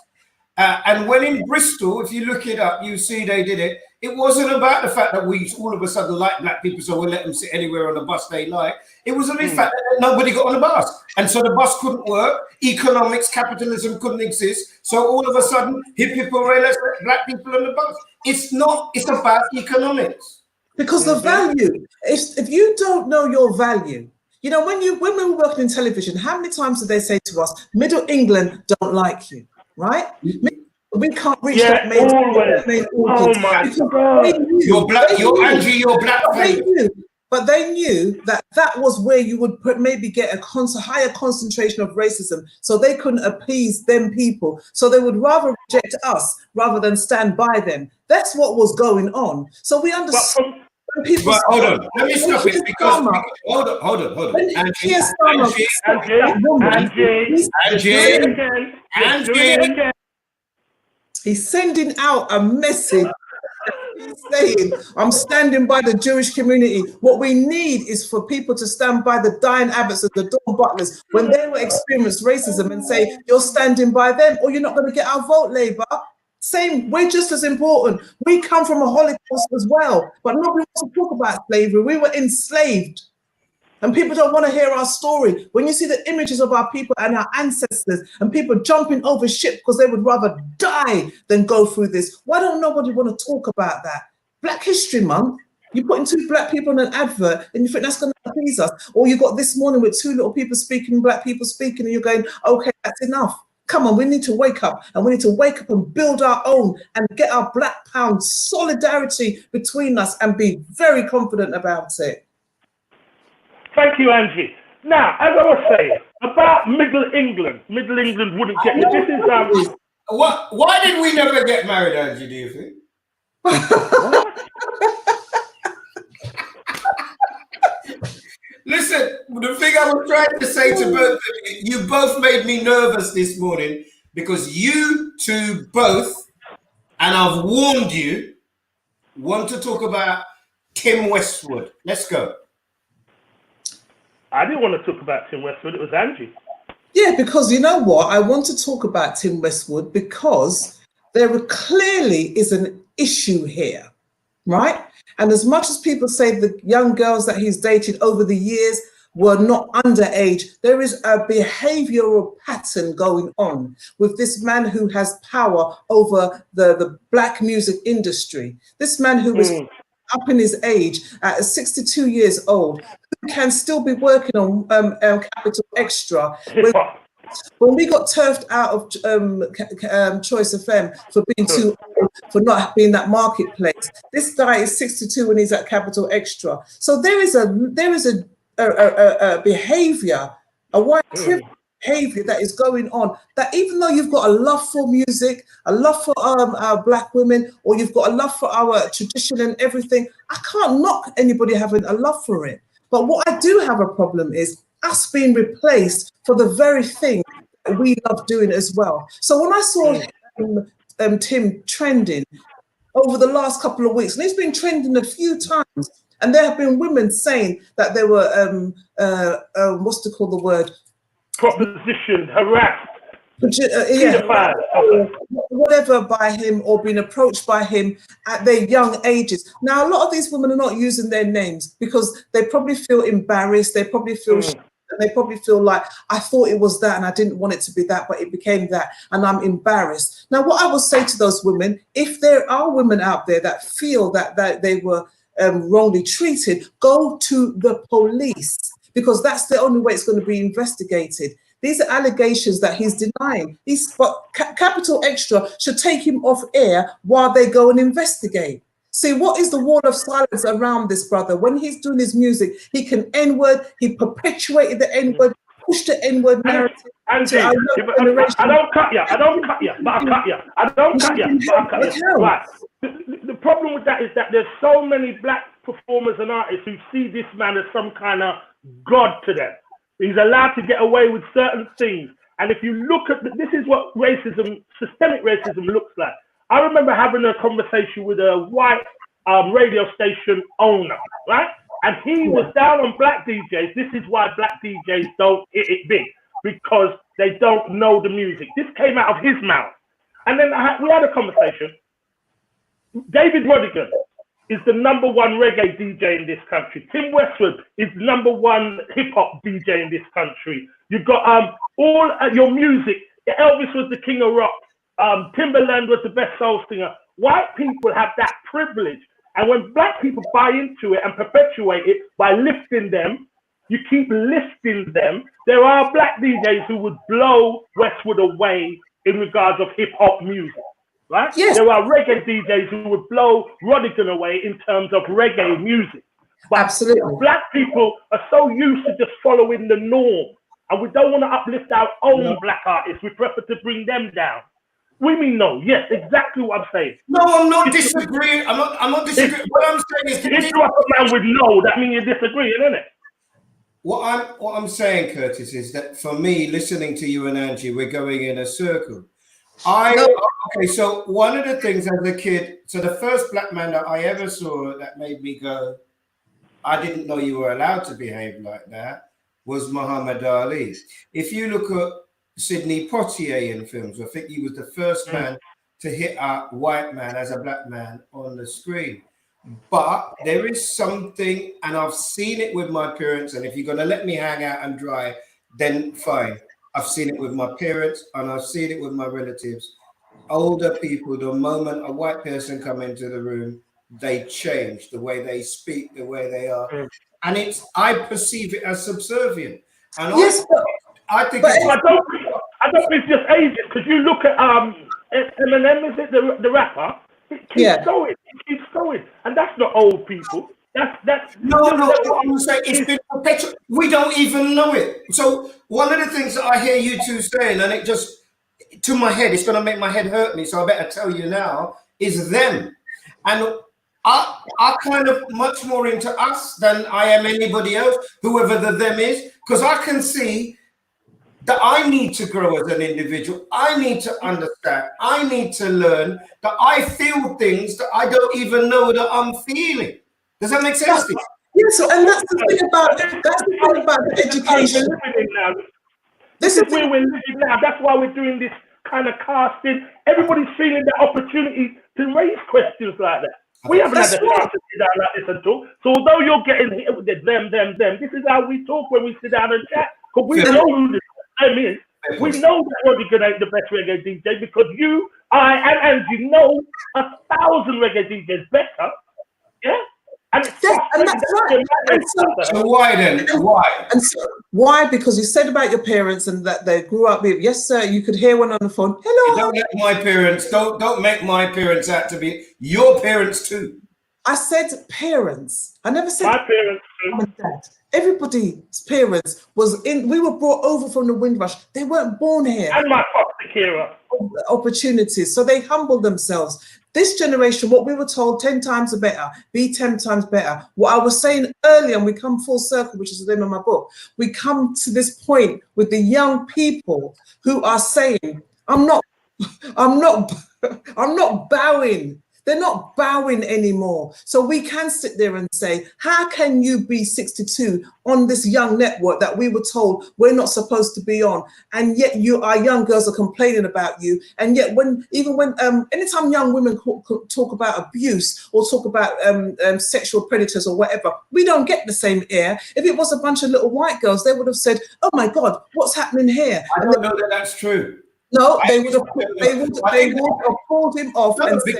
and when in Bristol, if you look it up, you see they did it. It wasn't about the fact that we all of a sudden like black people, so we'll let them sit anywhere on the bus they like. It was the fact that nobody got on the bus. And so the bus couldn't work. Economics, capitalism couldn't exist. So all of a sudden, hip realized black people on the bus. It's about economics. Because the value, if you don't know your value, you know, when we were working in television, how many times did they say to us, Middle England don't like you, right? We can't reach Yeah, that main always. Oh audience. my Because God. they knew- You're black. they You're knew- Angie. You're black. But they knew that that was where you would maybe get a higher concentration of racism. So they couldn't appease them people. So they would rather reject us rather than stand by them. That's what was going on. So we understand. People But hold on, let me stop it because hold on. When Angie, he's sending out a message. He's saying, I'm standing by the Jewish community. What we need is for people to stand by the Diane Abbotts and the Dawn Butlers when they were experiencing racism and say, you're standing by them or you're not going to get our vote, Labour. Same, we're just as important. We come from a Holocaust as well, but nobody wants to talk about slavery. We were enslaved. And people don't want to hear our story. When you see the images of our people and our ancestors and people jumping over ship because they would rather die than go through this, why don't nobody want to talk about that? Black History Month, you putting 2 black people in an advert and you think that's going to please us. Or you got this morning with 2 little people speaking, black people speaking, and you're going, okay, that's enough. Come on, we need to wake up, and we need to wake up and build our own and get our black pound solidarity between us and be very confident about it. Thank you, Angie. Now, as I was saying about Middle England wouldn't get it. This is what? Why did we never get married, Angie? Do you think? Listen, the thing I was trying to say to both of you, you both made me nervous this morning because you two both, and I've warned you, want to talk about Tim Westwood. Let's go. I didn't want to talk about Tim Westwood. It was Angie. Yeah, because you know what? I want to talk about Tim Westwood because there clearly is an issue here, right? And as much as people say the young girls that he's dated over the years were not underage, there is a behavioral pattern going on with this man who has power over the black music industry. This man who is up in his age at 62 years old, who can still be working on Capital Extra. When we got turfed out of Choice FM for being too old, for not being that marketplace, this guy is 62 when he's at Capital Extra. So there is a behavior, a white privilege behavior that is going on, that even though you've got a love for music, a love for our black women, or you've got a love for our tradition and everything, I can't knock anybody having a love for it. But what I do have a problem is us being replaced for the very thing that we love doing as well. So when I saw Tim trending over the last couple of weeks, and he's been trending a few times, and there have been women saying that they were, what's to call the word? Propositioned, harassed, whatever by him, or being approached by him at their young ages. Now, a lot of these women are not using their names because they probably feel embarrassed. They probably feel they probably feel like, I thought it was that and I didn't want it to be that, but it became that and I'm embarrassed. Now, what I will say to those women, if there are women out there that feel that they were wrongly treated, go to the police, because that's the only way it's going to be investigated. These are allegations that he's denying. But Capital Extra should take him off air while they go and investigate. See, what is the wall of silence around this brother? When he's doing his music, he can N-word, he perpetuated the N-word, pushed the N-word narrative. Angie, I don't cut you, but I'll cut you. Right. The problem with that is that there's so many black performers and artists who see this man as some kind of god to them. He's allowed to get away with certain things. And if you look at this is what racism, systemic racism looks like. I remember having a conversation with a white radio station owner, right? And he was down on black DJs. This is why black DJs don't hit it big, because they don't know the music. This came out of his mouth. And then we had a conversation. David Rodigan is the #1 reggae DJ in this country. Tim Westwood is the #1 hip hop DJ in this country. You've got all your music. Elvis was the king of rock. Timberland was the best soul singer. White people have that privilege. And when black people buy into it and perpetuate it by lifting them, you keep lifting them. There are black DJs who would blow Westwood away in regards of hip hop music. right? Yes. There are reggae DJs who would blow Rodigan away in terms of reggae music. But Absolutely. black people are so used to just following the norm, and we don't want to uplift our own black artists. We prefer to bring them down. We mean no. Yes, exactly what I'm saying. No, I'm not disagreeing. I'm not disagreeing. What I'm saying is, If you have a man with no, that means you're disagreeing, isn't it? what I'm saying, Curtis, is that for me, listening to you and Angie, we're going in a circle. Okay, so one of the things as a kid, so the first black man that I ever saw that made me go, I didn't know you were allowed to behave like that, was Muhammad Ali. If you look at Sidney Poitier in films, I think he was the first man to hit a white man as a black man on the screen. But there is something, and I've seen it with my parents, and if you're going to let me hang out and dry, then fine. I've seen it with my parents, and I've seen it with my relatives. Older people, the moment a white person come into the room, they change the way they speak, the way they are. And I perceive it as subservient. And Yes, I think I don't think it's just ages, because you look at Eminem, is it the rapper? It keeps going, and that's not old people. That's no. What I'm saying, it's been perpetual. We don't even know it. So one of the things that I hear you two saying, and it just to my head, it's going to make my head hurt me. So I better tell you now, is them, and I kind of much more into us than I am anybody else, whoever the them is, because I can see that I need to grow as an individual. I need to understand. I need to learn that I feel things that I don't even know that I'm feeling. Does that make sense to you? Yeah, so, and that's the thing about the education. This is where we're living now. That's why we're doing this kind of casting. Everybody's feeling the opportunity to raise questions like that. We haven't had a chance to sit down like this at all. So although you're getting hit with the them, this is how we talk when we sit down and chat. Because we know who this is. We know that Rodigan ain't the best reggae DJ, because you, I, and Angie know 1,000 reggae DJs better. Yeah? And that's right. So why then? Why? And so, why? Because you said about your parents and that they grew up with, yes, sir, you could hear one on the phone. Hello. Don't let my parents, don't make my parents out to be your parents too. I said parents. I never said my parents too. Mom and dad. Everybody's parents we were brought over from the Windrush. They weren't born here. And my foster carer. Opportunities. So they humbled themselves. This generation, what we were told 10 times better, be 10 times better. What I was saying earlier, and we come full circle, which is the name of my book, we come to this point with the young people who are saying, I'm not bowing. They're not bowing anymore. So we can sit there and say, how can you be 62 on this young network that we were told we're not supposed to be on? And yet our young girls are complaining about you. And yet anytime young women talk about abuse or talk about sexual predators or whatever, we don't get the same air. If it was a bunch of little white girls, they would have said, oh my God, what's happening here? I don't know that that's true. No, they would have pulled him off and said,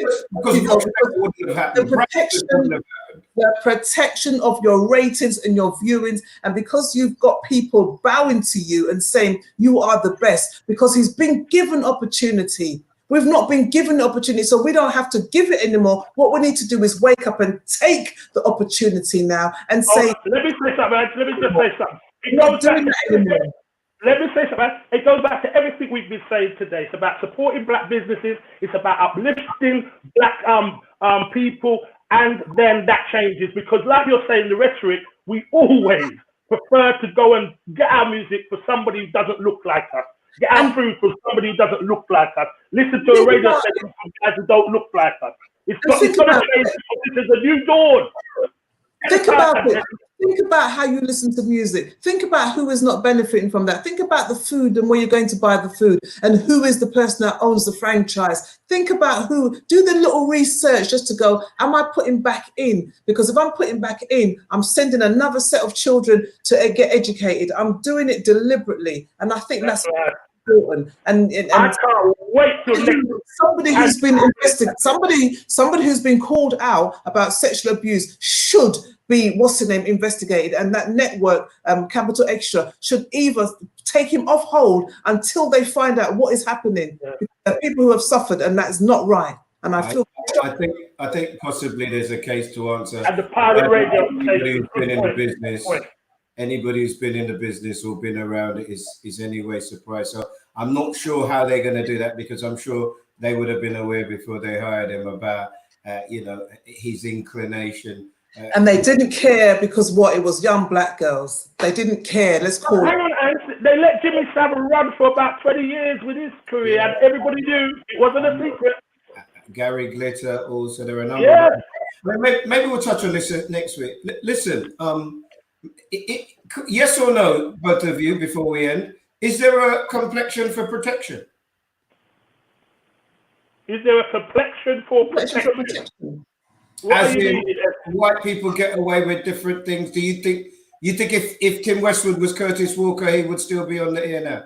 the protection of your ratings and your viewings, and because you've got people bowing to you and saying you are the best, because he's been given opportunity. We've not been given the opportunity, so we don't have to give it anymore. What we need to do is wake up and take the opportunity now and say, let me say something. Let me just say something. Not doing that anymore. Let me say something. It goes back to everything we've been saying today. It's about supporting black businesses. It's about uplifting black people, and then that changes. Because like you're saying, the rhetoric, we always prefer to go and get our music for somebody who doesn't look like us. Get our food from somebody who doesn't look like us. Listen to a radio station from guys who don't look like us. It's got to change. This is a new dawn. Think about it. Think about how you listen to music. Think about who is not benefiting from that. Think about the food and where you're going to buy the food and who is the person that owns the franchise. Think about do the little research just to go, am I putting back in? Because if I'm putting back in, I'm sending another set of children to get educated. I'm doing it deliberately. And I think that's important. And I can't wait till somebody who's been investigated, somebody who's been called out about sexual abuse should be, what's the name, investigated, and that network, Capital Extra, should either take him off hold until they find out what is happening. Yeah. People who have suffered, and that's not right. And I think possibly there's a case to answer. And the pirate radio anybody who's been in the business, anybody who's been in the business or been around it is anyway surprised. So I'm not sure how they're going to do that, because I'm sure they would have been aware before they hired him about his inclination. And they didn't care because what, it was young black girls. They didn't care. Let's call it. Hang on, Ange. They let Jimmy Savile run for about 20 years with his career, and everybody knew it wasn't a secret. Gary Glitter also. There are a number. Yeah. Maybe we'll touch on this next week. Listen, yes or no, both of you, before we end, is there a complexion for protection? Is there a complexion for protection? As in, white people get away with different things. Do you think if Tim Westwood was Curtis Walker, he would still be on the air now?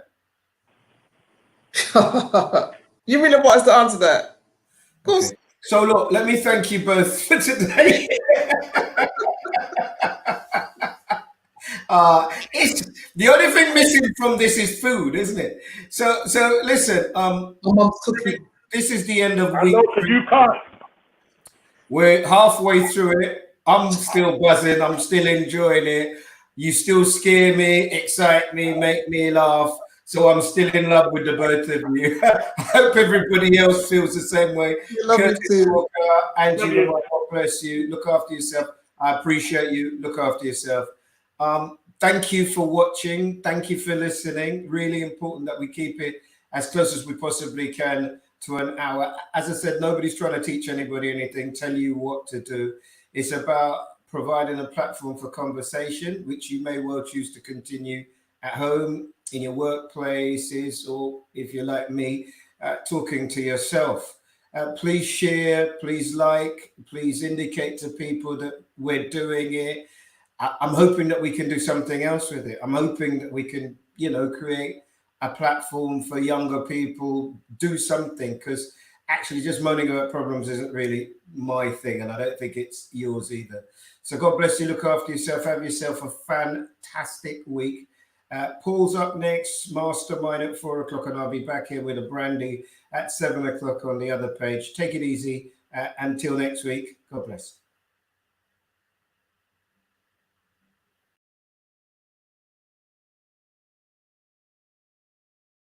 You really want us to answer that? Of course. Okay. So look, let me thank you both for today. It's the only thing missing from this is food, isn't it? So listen. This is the end of week. You can't. We're halfway through it. I'm still buzzing. I'm still enjoying it. You still scare me, excite me, make me laugh. So I'm still in love with the both of you. I hope everybody else feels the same way. Curtis Walker, Angie, God bless you. Look after yourself. I appreciate you. Look after yourself. Thank you for watching. Thank you for listening. Really important that we keep it as close as we possibly can to an hour. As I said, nobody's trying to teach anybody anything, tell you what to do. It's about providing a platform for conversation, which you may well choose to continue at home, in your workplaces, or if you're like me, talking to yourself. Please share, please like, please indicate to people that we're doing it. I'm hoping that we can do something else with it. I'm hoping that we can, create a platform for younger people, do something, because actually just moaning about problems isn't really my thing, and I don't think it's yours either. So God bless you. Look after yourself. Have yourself a fantastic week. Paul's up next, Mastermind at 4 o'clock, and I'll be back here with a brandy at 7 o'clock on the other page. Take it easy. Until next week. God bless.